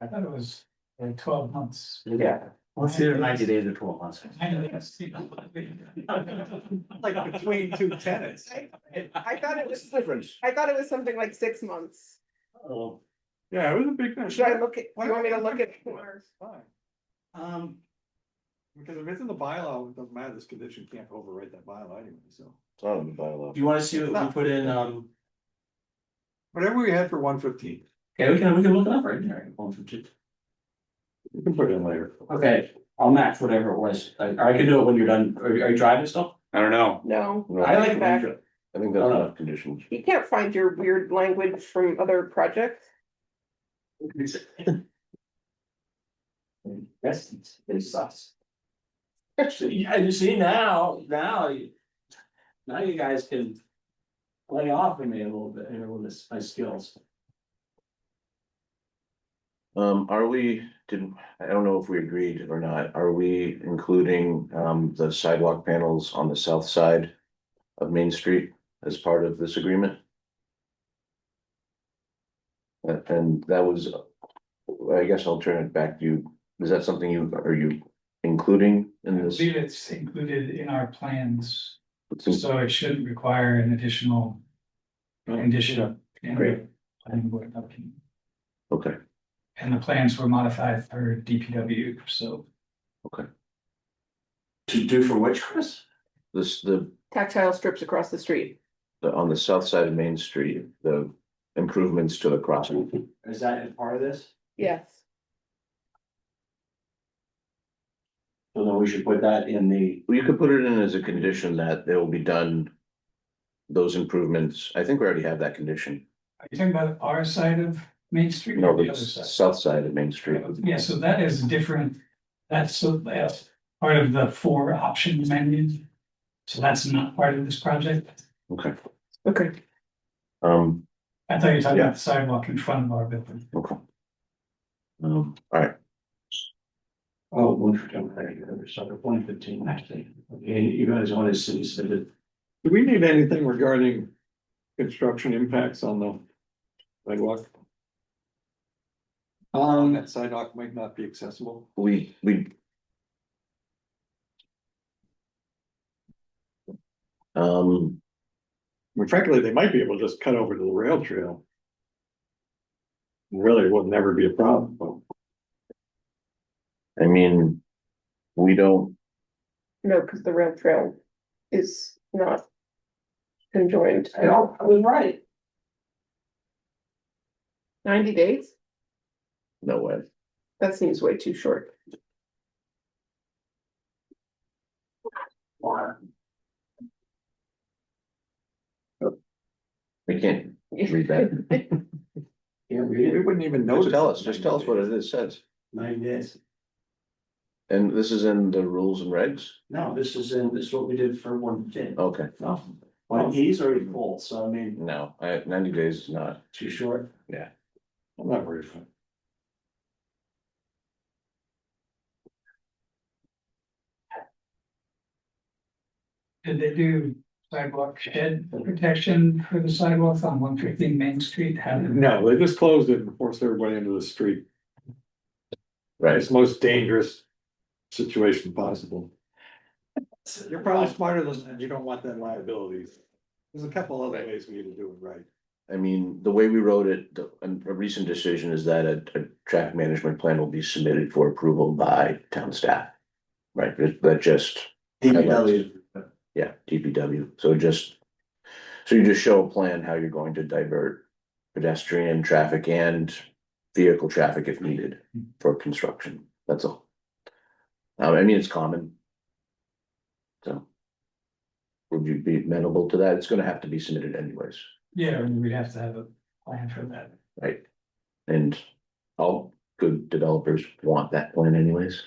I thought it was like 12 months. Yeah. It's either 90 days or 12 months. I know, yes. Like between two tenants. I thought it was, Difference. I thought it was something like 6 months. Oh. Yeah, it was a big thing. Should I look at, do you want me to look at? Fine. Because if it's in the bylaw, it doesn't matter, this condition can't override that bylaw anyway, so. It's not in the bylaw. Do you wanna see what we put in, Whatever we had for 115, okay, we can look it up right there. we can put it in later. Okay, I'll match whatever it was, or I can do it when you're done, are you driving still? I don't know. No. No, I like it back. when you're. I think that's enough conditions. You can't find your weird language from other projects. Yes, it sucks. Actually, yeah, you see now you guys can play off of me a little bit here with my skills. Are we, I don't know if we agreed or not, are we including, the sidewalk panels on the south side of Main Street as part of this agreement? And that was, I guess I'll turn it back to you. Is that something are you including I in this? believe it's included in our plans, It's- so it shouldn't require an additional condition. in the Great. planning board document. Okay, And the plans were modified for DPW, so To do for which, Chris? the Tactile strips across the street. on the south side of Main Street, the improvements to the crossing. Is that a part of this? Yes. So then we should put that in the, Well, you could put it in as a condition that they will be done. Those improvements, I think we already have that condition. are you talking about our side of Main Street No, or the the other side? south side of Main Street. Yeah, so that is different. That's part of the 4 option menu. So that's not part of this project. Okay, Okay. I thought you were talking about the sidewalk in front of our building. okay. All right, oh, one for temporary, so 115, actually. Okay, you guys want to see, so that, Do we need anything regarding construction impacts on the sidewalk? That sidewalk might not be accessible. we. I mean, frankly, they might be able to just cut over to the rail trail. Really would never be a problem, but I mean, we don't, No, because the rail trail is not conjoined. I was right. 90 days? no way. That seems way too short. We can't read that. Yeah, we we wouldn't even know. Just tell us what it is, says. 9 days. And this is in the rules and regs? No, this is what we did for 110. Okay, No, well, he's already full, so I mean, no, 90 days is not, too short. I'm not worried. Did they do sidewalk shed protection for the sidewalks on 115 Main Street? How did- No, they just closed it and forced everybody into the street. right? It's the most dangerous situation possible. You're probably smarter than that. You don't want that liability. There's a couple other ways we need to do it right. I mean, the way we wrote it, a recent decision is that a traffic management plan will be submitted for approval by town staff. Right, that just, DPW. yeah, DPW, so you just show a plan how you're going to divert pedestrian traffic and vehicle traffic if needed for construction, that's all. I mean, it's common. So. Would you be amenable to that? It's gonna have to be submitted anyways, Yeah, we'd have to have a plan for that. right? And all good developers want that plan anyways.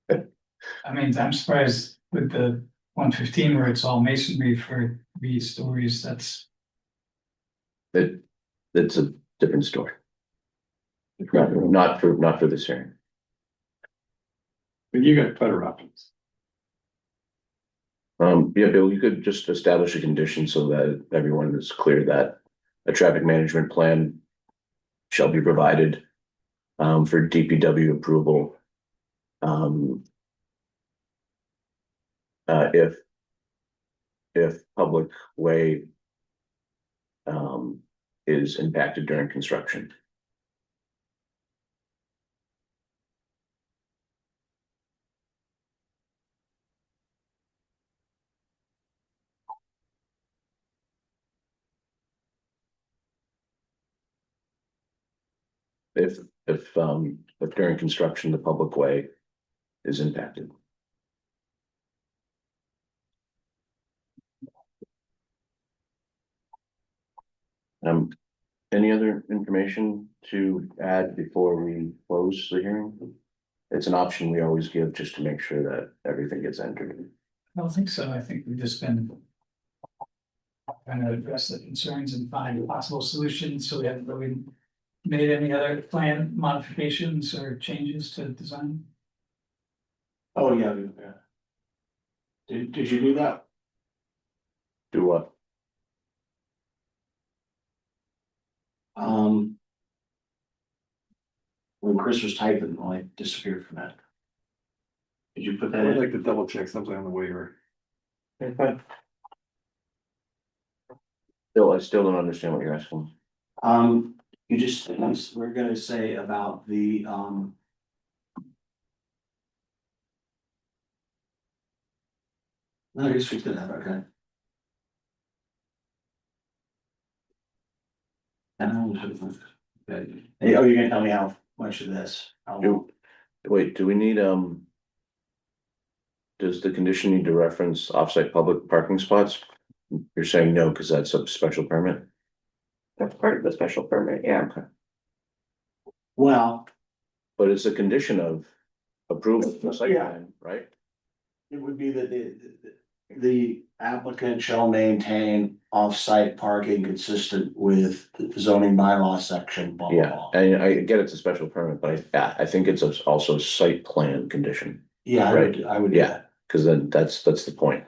I mean, I'm surprised with the 115 where it's all masonry for 3 stories, that's. It's a different story. Not for this hearing. But you got better options. Yeah, Bill, you could just establish a condition so that everyone is clear that a traffic management plan shall be provided for DPW approval. If public way is impacted during construction. If during construction, the public way is impacted. Any other information to add before we close the hearing? It's an option we always give just to make sure that everything gets entered. I don't think so. I think we've just been trying to address the concerns and find possible solutions, so we haven't really made any other plan modifications or changes to design. Oh, yeah. Did you do that? Do what? When Chris was typing, I disappeared from that. Did you put that I would in? like to double check something on the waiver. Bill, I still don't understand what you're asking. You just, we're gonna say about the, no, I guess we did that, okay. Hey, oh, you're gonna tell me how much of this? Wait, do we need, does the condition need to reference offsite public parking spots? You're saying no, because that's a special permit? That's part of the special permit, yeah. Well, But it's a condition of approval of the site Yeah. plan, right? it would be that the applicant shall maintain off-site parking consistent with the zoning bylaw section, blah, blah, Yeah, blah. and I get it's a special permit, but I think it's also a site plan condition, Yeah, I would do Yeah. that. because then that's the point.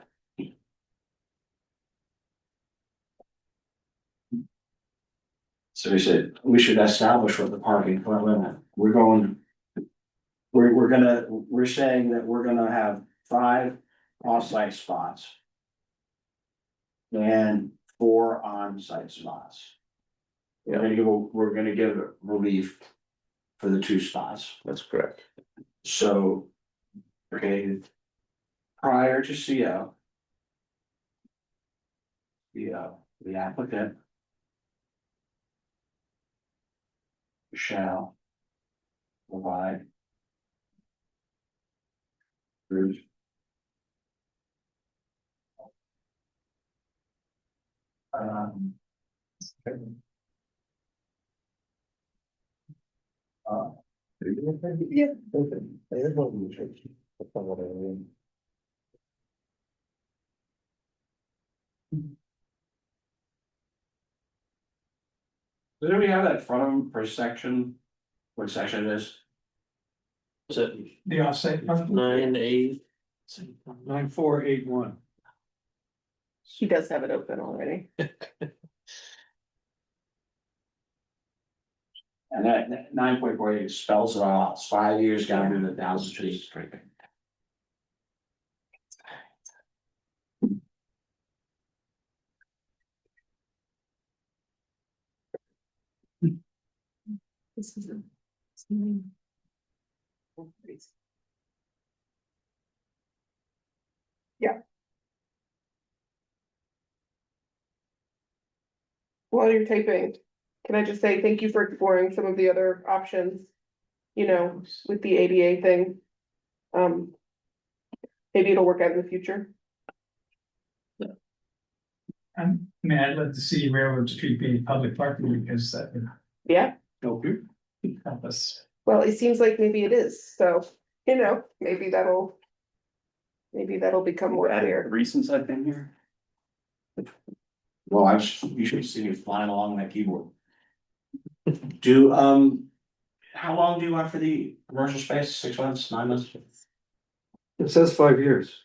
So we should establish what the parking, wait a minute, we're going. We're saying that we're gonna have 5 off-site spots. And 4 on-site spots. We're gonna give relief for the 2 spots, That's correct. so. Okay. Prior to CO. The applicant. Shall. Provide. Proof. Um. Yeah. Do we have that front of them per section? What section it is? Is it The offsite part. 9A? 9481. He does have it open already. And that 9.48 spells it all out, it's 5 years, gotta do the 1,000 feet. This is a- Yeah. While you're typing, can I just say thank you for exploring some of the other options? You know, with the ADA thing. Maybe it'll work out in the future. I mean, I'd love to see Railroad Street be public parking because that would Yeah, Help you? help us. well, it seems like maybe it is, so, you know, maybe that'll. Maybe that'll become more clear. Recent I've been here. Well, you should see me flying along that keyboard. Do, how long do you want for the commercial space? 6 months, 9 months? It says 5 years.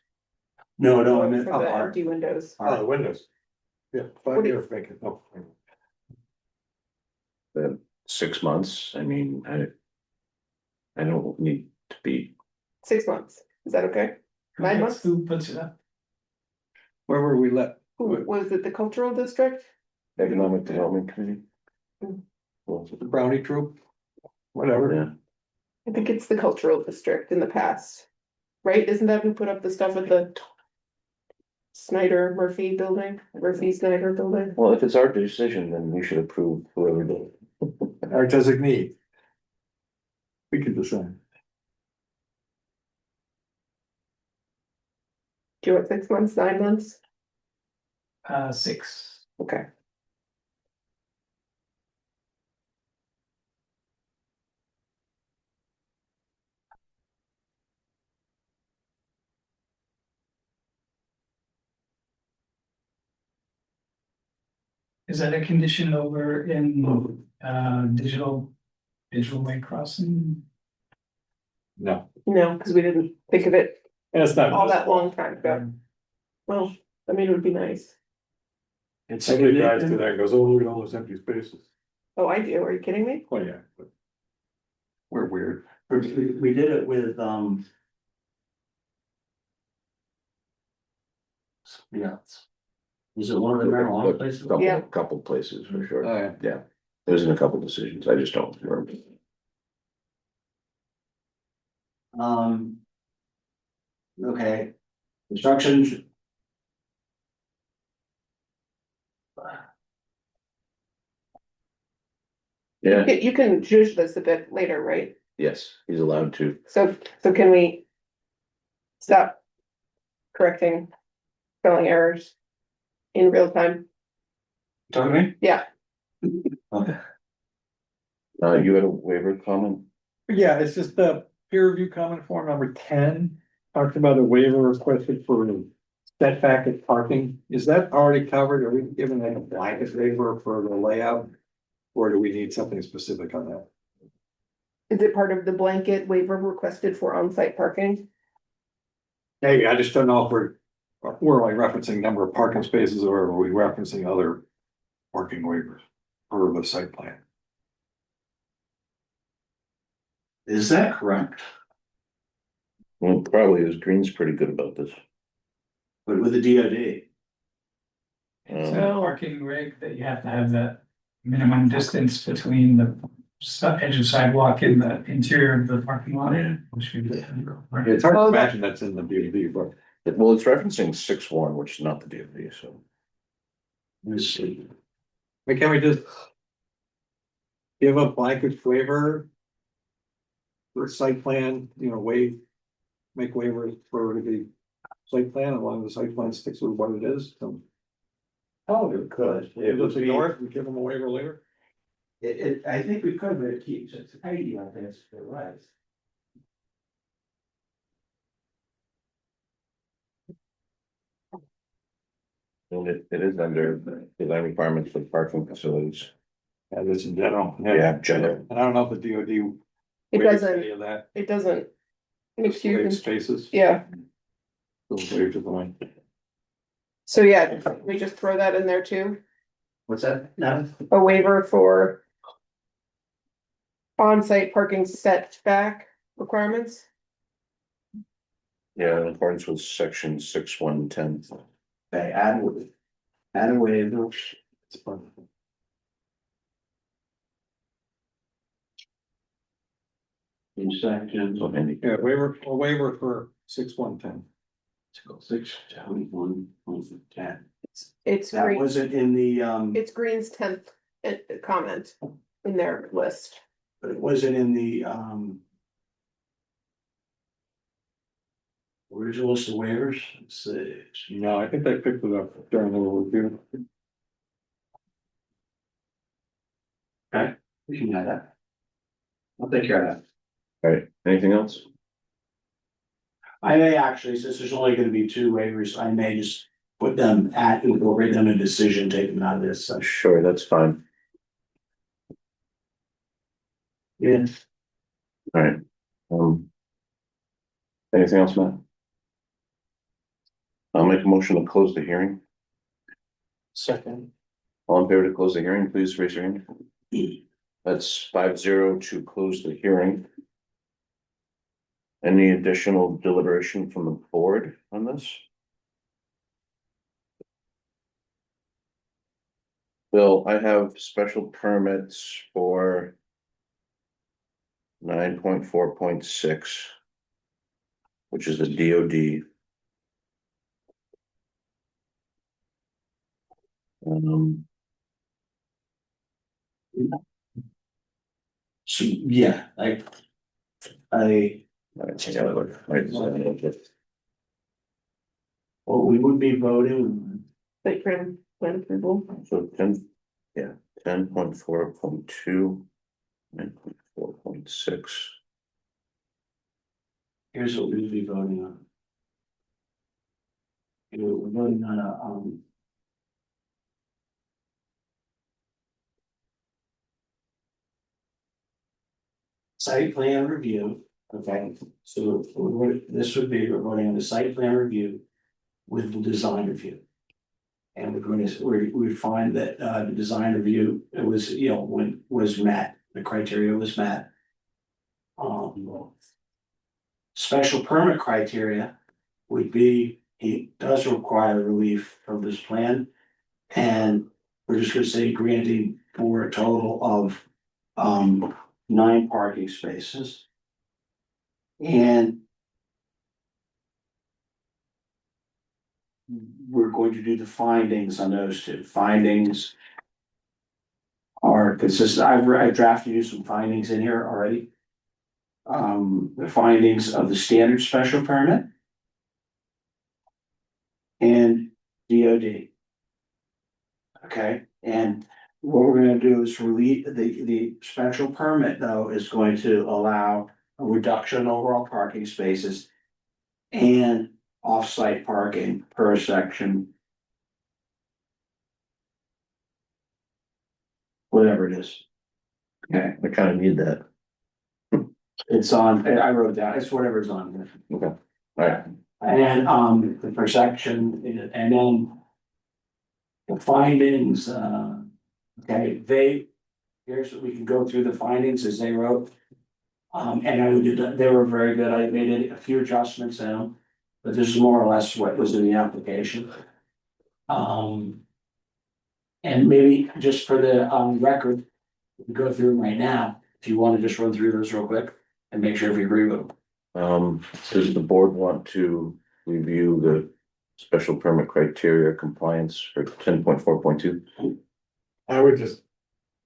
No, I meant For the empty windows. Oh, the windows. Yeah, What 5 do you- years make it. Oh. 6 months, I mean, I don't need to be, 6 months, is that okay? 9 months? Who puts it up? Where were we let? Who, was it the cultural district? economic development committee. Mm. Well, The Brownie Troop? Whatever. yeah, I think it's the cultural district in the past. Right, isn't that who put up the stuff at the Snyder Murphy building, Murphy Snyder building? well, if it's our decision, then we should approve whoever did it. Our designee. We can decide. Do you want 6 months, 9 months? 6. Okay. Is that a condition over in digital lake crossing? No. No, because we didn't think of it And it's not. all that long time ago. Well, I mean, it would be nice. It's Somebody drives through there and goes, oh, look at all those empty spaces. Oh, I do. Are you kidding me? Well, yeah, but we're weird. We did it with, something else. Was it one of the marijuana places? Yeah. Couple places for sure. Oh, yeah. Yeah, there's in a couple decisions. I just don't remember. Okay, construction. Yeah, You can judge this a bit later, right? yes, he's allowed to. So can we stop correcting spelling errors in real time? Talking to me? Yeah. Okay. You had a waiver comment? Yeah, it's just the peer review comment form number 10, talked about a waiver requested for setback at parking. Is that already covered? Are we given like a blanket waiver for the layout? Or do we need something specific on that? Is it part of the blanket waiver requested for on-site parking? Maybe, I just don't know if we're like referencing number of parking spaces or are we referencing other parking waivers for the site plan? Is that correct? Well, probably is. Green's pretty good about this. But with the DOD, It's Um, a parking reg that you have to have that minimum distance between the edge of sidewalk and the interior of the parking lot. Which we did. It's hard to Oh, imagine that's in the DOD, but Well, it's referencing 6.1, which is not the DOD, so. let's see. can we just give a blanket waiver for site plan, make waivers for the site plan, as long as the site plan sticks with what it is? So Oh, it could. if it's ignored, we give them a waiver later? I think we could, but it keeps it tidy on this, you're right. And it is under design requirements for parking facilities. Yeah, this in general. Yeah, general. And I don't know if the DOD. It waives doesn't, Any of that. it doesn't. Just waive Excuse me. spaces. Yeah, Those waived to the line. so yeah, we just throw that in there too, What's that? No? a waiver for on-site parking setback requirements. Yeah, in accordance with section 6.110. Okay, add a waiver. It's fun. In section. So Andy, Yeah, a waiver for 6.110. 6.1.10. It's That green, wasn't in the, it's Green's 10th comment in their list. but it wasn't in the, original list of waivers. Let's see. No, I think they picked it up during the review. We can add that. I'll take care of that. all right, anything else? I may actually, since there's only gonna be two waivers, I may just put them incorporate them in decision, take them out of this. Sure, that's fine. Yeah. All right. Anything else, Matt? I'll make a motion to close the hearing. Second. All in favor to close the hearing, please raise your hand. That's 5-0 to close the hearing. Any additional deliberation from the board on this? Bill, I have special permits for 9.4.6, which is the DOD. So, yeah, well, we would be voting. Site plan approval. So 10.4.2, 9.4.6. Here's what we would be voting on. We're voting on a, site plan review, okay, so this would be, we're voting on the site plan review with the design review. And we're going to, we find that, the design review, it was, you know, when, was met, the criteria was met. Special permit criteria would be, he does require relief from this plan. And we're just gonna say granting for a total of, 9 parking spaces. And we're going to do the findings on those two. Findings are consistent. I drafted you some findings in here already. The findings of the standard special permit and DOD. Okay, and what we're gonna do is release the special permit, though, is going to allow a reduction in overall parking spaces and off-site parking per section. Whatever it is. Okay, I kind of need that. it's on, I wrote it down, it's whatever's on here. Okay, all right. And, the per section, and then the findings, okay, here's what we can go through the findings as they wrote. And I did, they were very good. I made a few adjustments in them, but this is more or less what was in the application. And maybe just for the, record, we can go through them right now, if you want to just run through those real quick and make sure if you agree with them. Does the board want to review the special permit criteria compliance for 10.4.2? I would just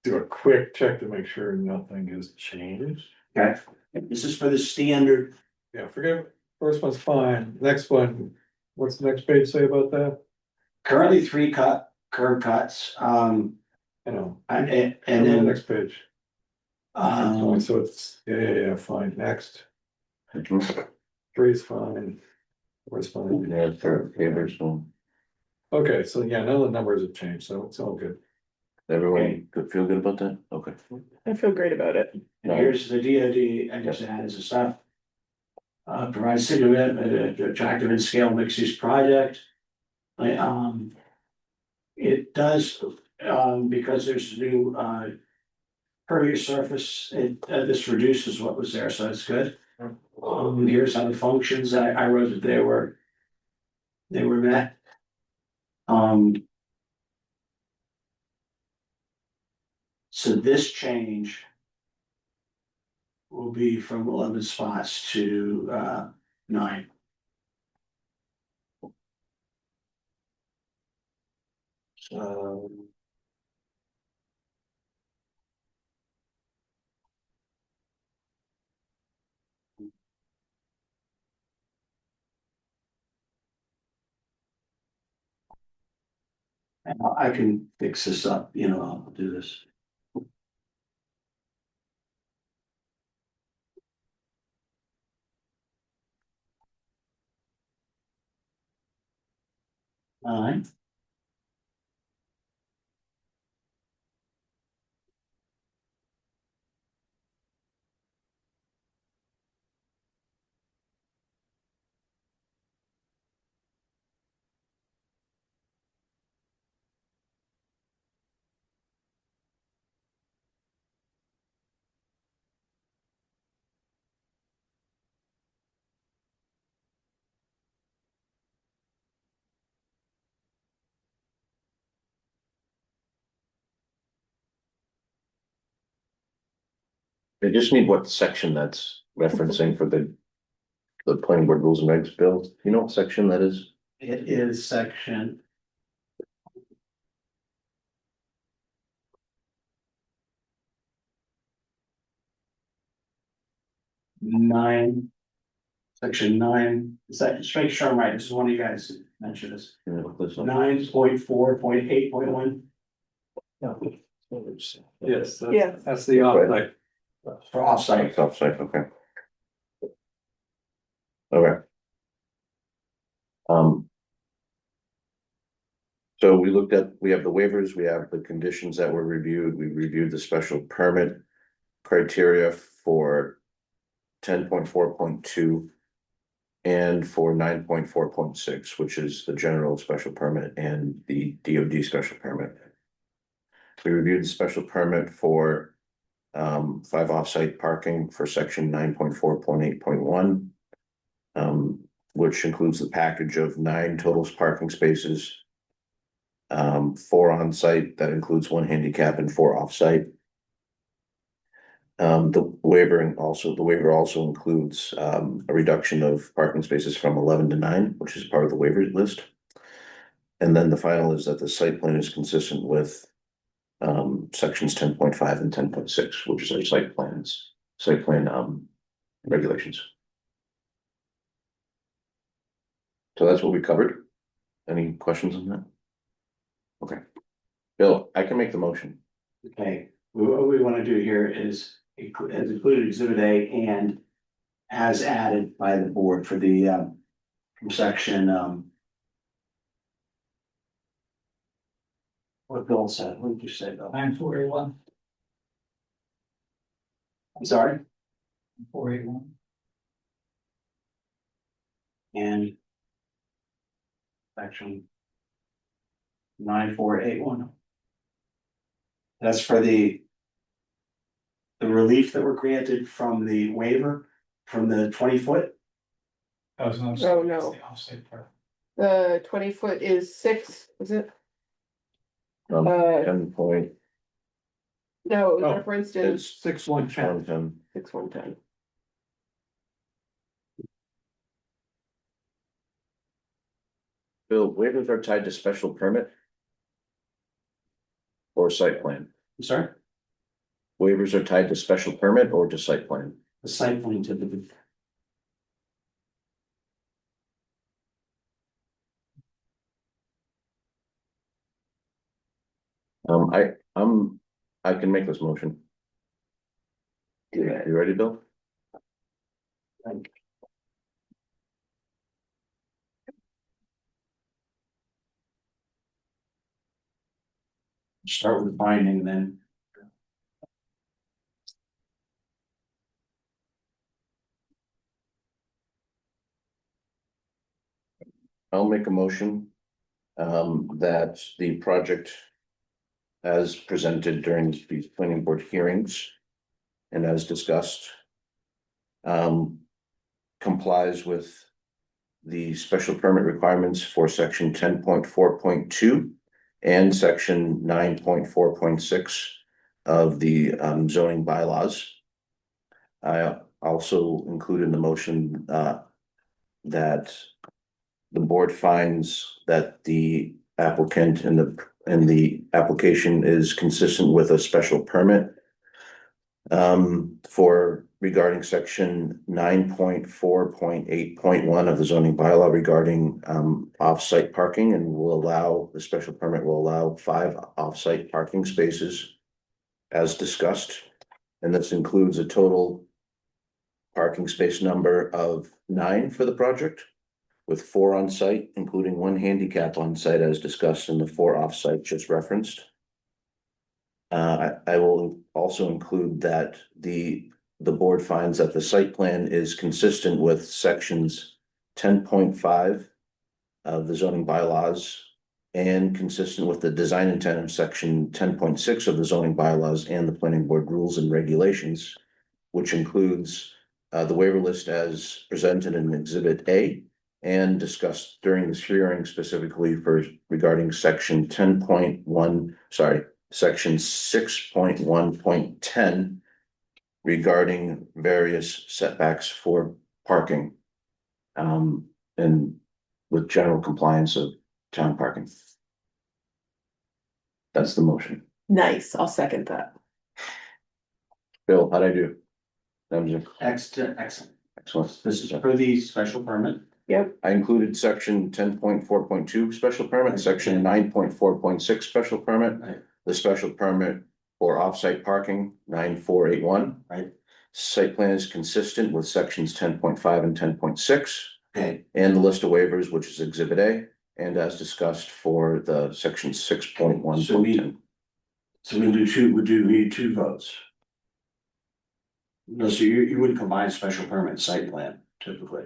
do a quick check to make sure nothing has changed. Okay, this is for the standard. Yeah, forget, first one's fine, next one, what's the next page say about that? Currently 3 curb cuts, You know, and the then, next page. So it's, yeah, fine, next, Mhm. 3's fine. 4's fine. Yeah, for favors, so Okay, so yeah, none of the numbers have changed, so it's all good. everyone could feel good about that? Okay. I feel great about it. and here's the DOD, I just added some stuff. Provide city attractive and scale mixed use project. It does, because there's new, pervious surface, this reduces what was there, so it's good. Here's how the functions, I wrote that they were met. So this change will be from 11 spots to, 9. So. And I can fix this up, you know, I'll do this. All right. They just need what section that's referencing for the planning board rules and regs bill. You know what section that is? It is section. 9. Section 9, is that, just make sure I'm right, this is one of you guys who mentioned this. You know, this one. 9.4.8.1 Yes, Yeah. that's the like, for offsite. Offsite, okay. Okay. So we looked at, we have the waivers, we have the conditions that were reviewed, we reviewed the special permit criteria for 10.4.2. and for 9.4.6, which is the general special permit and the DOD special permit. We reviewed the special permit for 5 offsite parking for section 9.4.8.1. Which includes the package of 9 total parking spaces. 4 on site, that includes 1 handicap and 4 off-site. The waiver also includes a reduction of parking spaces from 11 to 9, which is part of the waiver list. And then the final is that the site plan is consistent with sections 10.5 and 10.6, which is our site plan regulations. So that's what we covered. Any questions on that? Okay. Bill, I can make the motion. Okay, what we wanna do here is as included exhibit A and as added by the board for the from section what Bill said, what did you say, Bill? 9481. I'm sorry, 481. and section 9481. That's for the relief that were granted from the waiver from the 20-foot. Oh, no. Oh, no. The offsite part. The 20-foot is 6, is it? 10 point, No, it was Oh, referenced in it's 6.110. 10. 6110. Bill, waivers are tied to special permit. Or site plan. I'm sorry, Waivers are tied to special permit or to site plan. the site plan typically. I can make this motion. Do it. You ready, Bill? Start with binding, then. I'll make a motion. That the project. As presented during these planning board hearings. And as discussed. Complies with. The special permit requirements for section 10.4.2. And section 9.4.6 of the zoning bylaws. I also include in the motion that the board finds that the applicant and the application is consistent with a special permit for regarding section 9.4.8.1 of the zoning bylaw regarding off-site parking, and the special permit will allow 5 off-site parking spaces as discussed. And this includes a total parking space number of 9 for the project, with 4 on site, including 1 handicap on site as discussed in the 4 off-site just referenced. I will also include that the board finds that the site plan is consistent with sections 10.5 of the zoning bylaws and consistent with the design intent of section 10.6 of the zoning bylaws and the planning board rules and regulations, which includes the waiver list as presented in exhibit A and discussed during this hearing specifically regarding section 6.1.10 regarding various setbacks for parking. And with general compliance of town parking. That's the motion. Nice, I'll second that. Bill, how'd I do? Excellent. Excellent. This is for the special permit. Yep, I included section 10.4.2 special permit, section 9.4.6 special permit. Right. The special permit for off-site parking, 9481. Right. Site plan is consistent with sections 10.5 and 10.6. Okay, And the list of waivers, which is exhibit A, and as discussed for the section 6.1. So we need 2 votes. No, so you wouldn't combine special permit and site plan typically.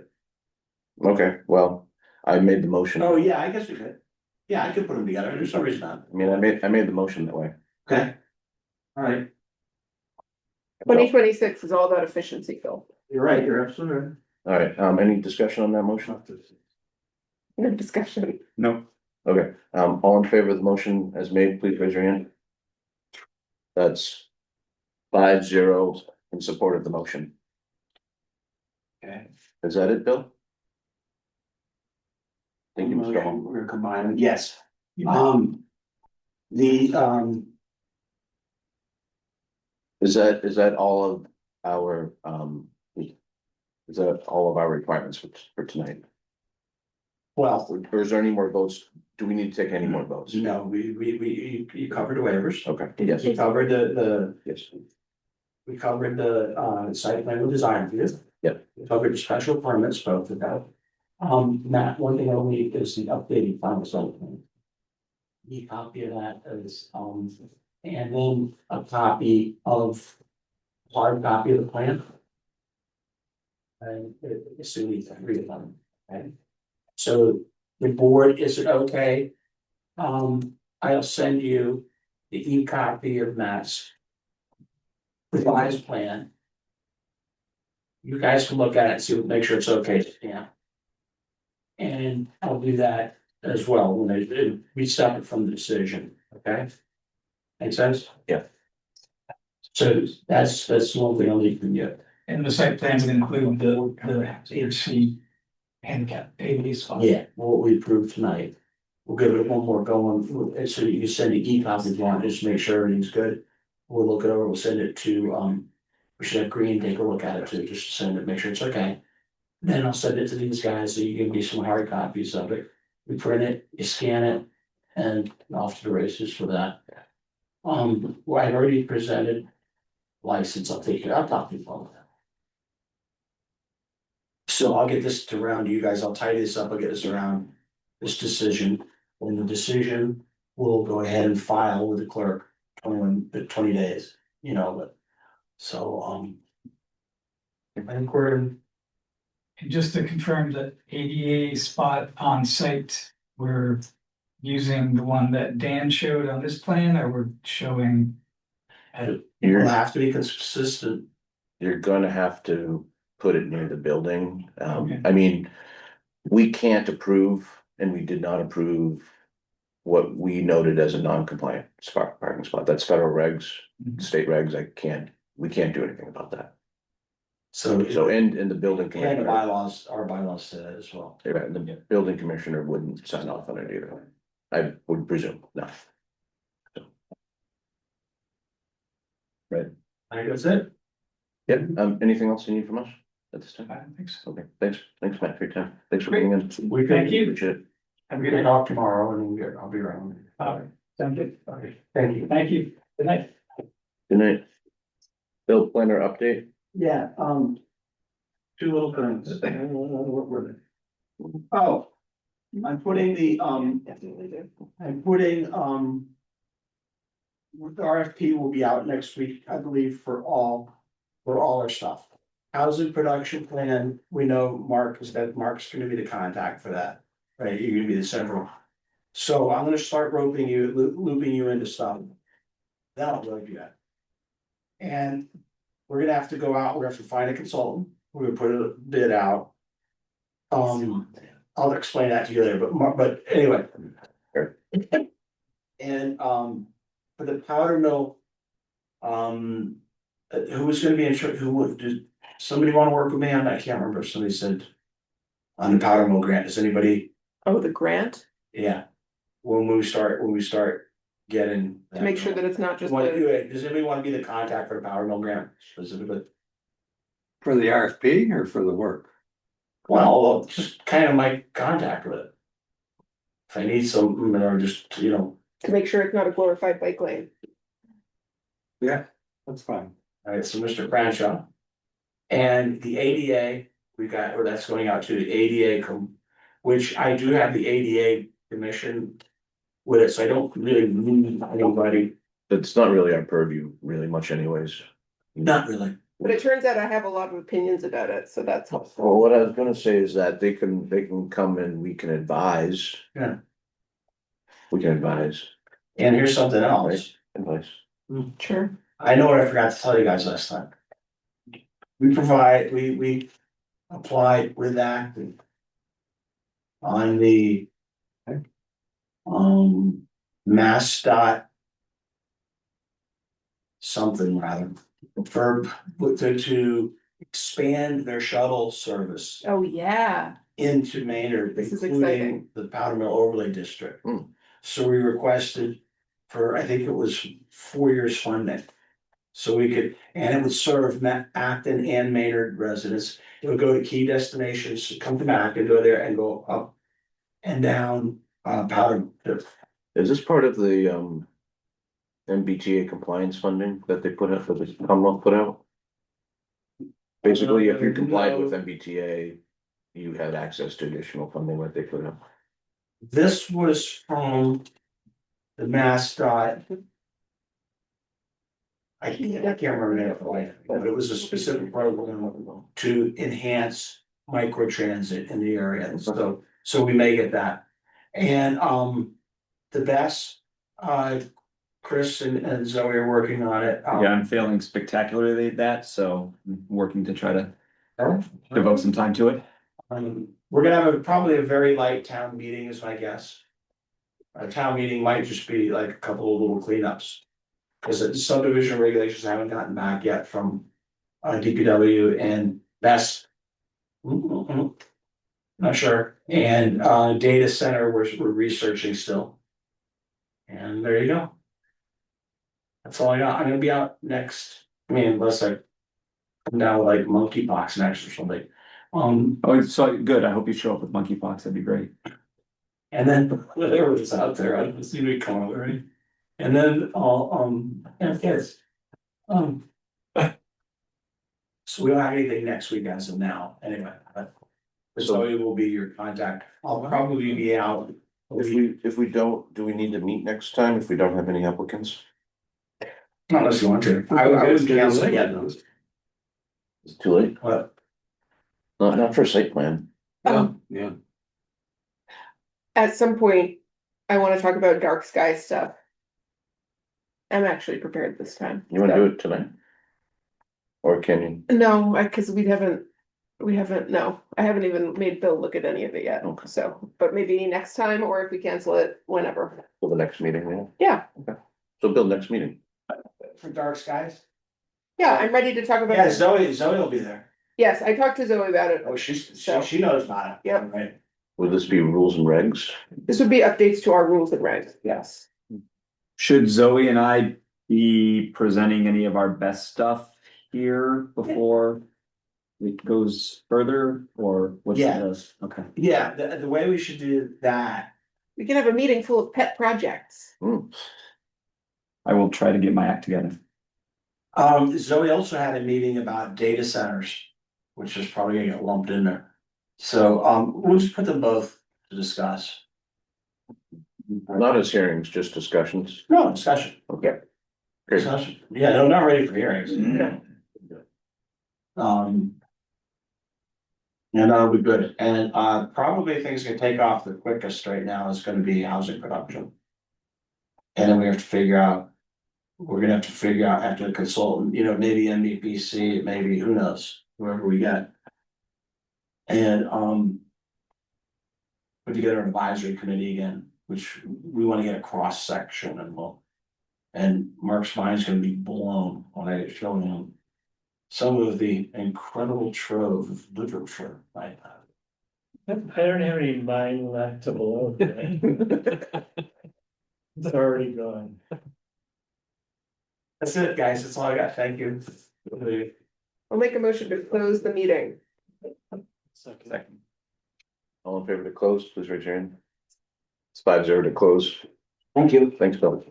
Okay, well, I made the motion. Oh, yeah, I guess we could. Yeah, I could put them together. There's no reason not. I mean, I made the motion that way. Okay. All right, 2026 is all about efficiency, Phil. you're right, you're absolutely right. All right, any discussion on that motion? No discussion. No, Okay, all in favor of the motion as made, please raise your hand. That's 5-0 in support of the motion. Okay. Is that it, Bill? Thank you, Mr. Hall. We're gonna combine them, yes. The, Is that all of our, is that all of our requirements for tonight? well, Or is there any more votes? Do we need to take any more votes? no, you covered the waivers. Okay, yes, You covered yes, we covered the site plan and design review. Yep. We covered the special permits, both of that. Matt, one thing I'll need is the updated final site plan. Need a copy of that is, and then a copy of, hard copy of the plan. And assume you can read them, okay? So the board, is it okay? I'll send you the e-copy of Matt's revised plan. You guys can look at it, see, make sure it's okay, yeah. And I'll do that as well, when it be separate from the decision, okay? Make sense? Yeah. So that's the one thing I'll leave from you. And the site plan would include the HC handicap, AV spot. Yeah, what we approved tonight. We'll give it one more going, so you can send the e-copy if you want, just make sure everything's good. We'll look it over, we'll send it to, we should have Green take a look at it too, just to send it, make sure it's okay. Then I'll send it to these guys, so you give me some hard copies of it. We print it, you scan it, and off to the races for that. Well, I've already presented license, I'll talk to you about that. So I'll get this to round you guys, I'll tidy this up, I'll get this around this decision. And the decision will go ahead and file with the clerk 20 days, you know, but. So, I think we're, And just to confirm that ADA spot on site, we're using the one that Dan showed on this plan, or we're showing? we'll you're, have to be consistent. you're gonna have to put it near the building. Okay. I mean, we can't approve, and we did not approve what we noted as a non-compliant parking spot. That's federal regs, Mhm. state regs. We can't do anything about that. So, So, and the building and the commissioner, bylaws, our bylaws say that as well. yeah, and the building commissioner wouldn't sign off on it either. I would presume, no. Right, I think that's it. yeah, anything else you need from us at this time? I don't think so. Okay, thanks, Matt, for your time. Thanks for being in. We Thank you. Appreciate it. Have a We good can night. talk tomorrow and I'll be around. All right, sounds good. Okay, thank you. Thank you. Good night. Good night. Bill planner update. Yeah, two little things. What were they? Oh, I'm putting the, Definitely do. I'm putting, the RFP will be out next week, I believe, for all our stuff. Housing production plan, we know Mark's gonna be the contact for that, right? You're gonna be the central. So I'm gonna start looping you into stuff. That'll really do that. And we're gonna have to go out, we're gonna have to find a consultant, we're gonna put a bid out. I'll explain that to you later, but anyway. Sure. And, for the powder mill. Who was gonna be in charge, did somebody wanna work with me on that? I can't remember, somebody said. On the powder mill grant, does anybody, Oh, the grant, yeah, when we start getting. to make sure that it's not just What, the, does anybody wanna be the contact for the powder mill grant specifically? For the RFP or for the work? Well, just kind of my contact with it. If I need something or just, to make sure it's not a glorified bike lane. Yeah, that's fine. alright, so Mr. Cranshaw. And the ADA, or that's going out to the ADA, which I do have the ADA commission. With it, so I don't really need anybody, It's not really our purview really much anyways. not really, But it turns out I have a lot of opinions about it, so that's helpful. Well, what I was gonna say is that they can come and we can advise. Yeah. We can advise, And here's something else. advice. Sure. I know what I forgot to tell you guys last time. We applied with Acton. On the. MassDOT. Something rather, to expand their shuttle service Oh, yeah. into Maynard, This is including exciting. the Powder Mill Overlay District. Hmm. So we requested for, I think it was 4 years funding. So we could, and it would serve Acton and Maynard residents. It would go to key destinations, come back and go there and go up and down, Powder. Is this part of the MBTA compliance funding that they put out, that the Commonwealth put out? Basically, if you complied with MBTA, you had access to additional funding that they put out. This was from the MassDOT. I can't remember the name of it, but it was a specific program to enhance microtransit in the area, so we may get that. And the best, Chris and Zoe are working on it. Yeah, I'm failing spectacularly at that, so I'm working to try to devote some time to it. We're gonna have probably a very light town meeting is my guess. A town meeting might just be like a couple of little cleanups. Cause the subdivision regulations haven't gotten back yet from DPW and that's. Not sure, and data center, we're researching still. And there you go. That's all I got. I'm gonna be out next, I mean, unless I come down with like monkeypox next or something. Oh, so good. I hope you show up with monkeypox. That'd be great. And then whatever is out there, I don't see me coming already. And then and kids. So we don't have anything next week as of now, anyway, but. So it will be your contact. I'll probably be out. If we don't, do we need to meet next time if we don't have any applicants? Not unless you want to. I was canceling yet. Is it too late? What? Not for site plan. Yeah. At some point, I want to talk about dark sky stuff. I'm actually prepared this time. You wanna do it tonight? Or can you? No, because we haven't, no, I haven't even made Bill look at any of it yet, Okay. so, but maybe next time, or if we cancel it, whenever. For the next meeting, yeah? Yeah, So Bill, next meeting. For dark skies? yeah, I'm ready to talk about. Yeah, it. Zoe will be there. Yes, I talked to Zoe about it. Oh, she knows about it. Yep. Right. Will this be rules and regs? This would be updates to our rules and regs, yes. Should Zoe and I be presenting any of our best stuff here before it goes further, or what's Yeah. this? Okay. Yeah, the way we should do that. We can have a meeting full of pet projects. I will try to get my act together. Zoe also had a meeting about data centers, which is probably gonna get lumped in there. So, we'll just put them both to discuss. Not as hearings, just discussions. No, discussion. Okay. Great. Discussion. Yeah, no, not ready for hearings. And that'll be good. And, probably things can take off the quickest right now is gonna be housing production. And then we have to figure out, we're gonna have to figure out after the consultant, maybe MEPC, maybe, who knows, whoever we get. And, put together an advisory committee again, which we wanna get a cross section and Mark's mind's gonna be blown when I show him some of the incredible trove of literature I have. I don't have any mind left to blow. It's already gone. That's it, guys. That's all I got. Thank you. I'll make a motion to close the meeting. Second. All in favor to close, please raise your hand. It's 5-0 to close. Thank you. Thanks, Bill.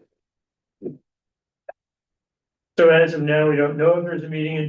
So as of now, we don't know if there's a meeting in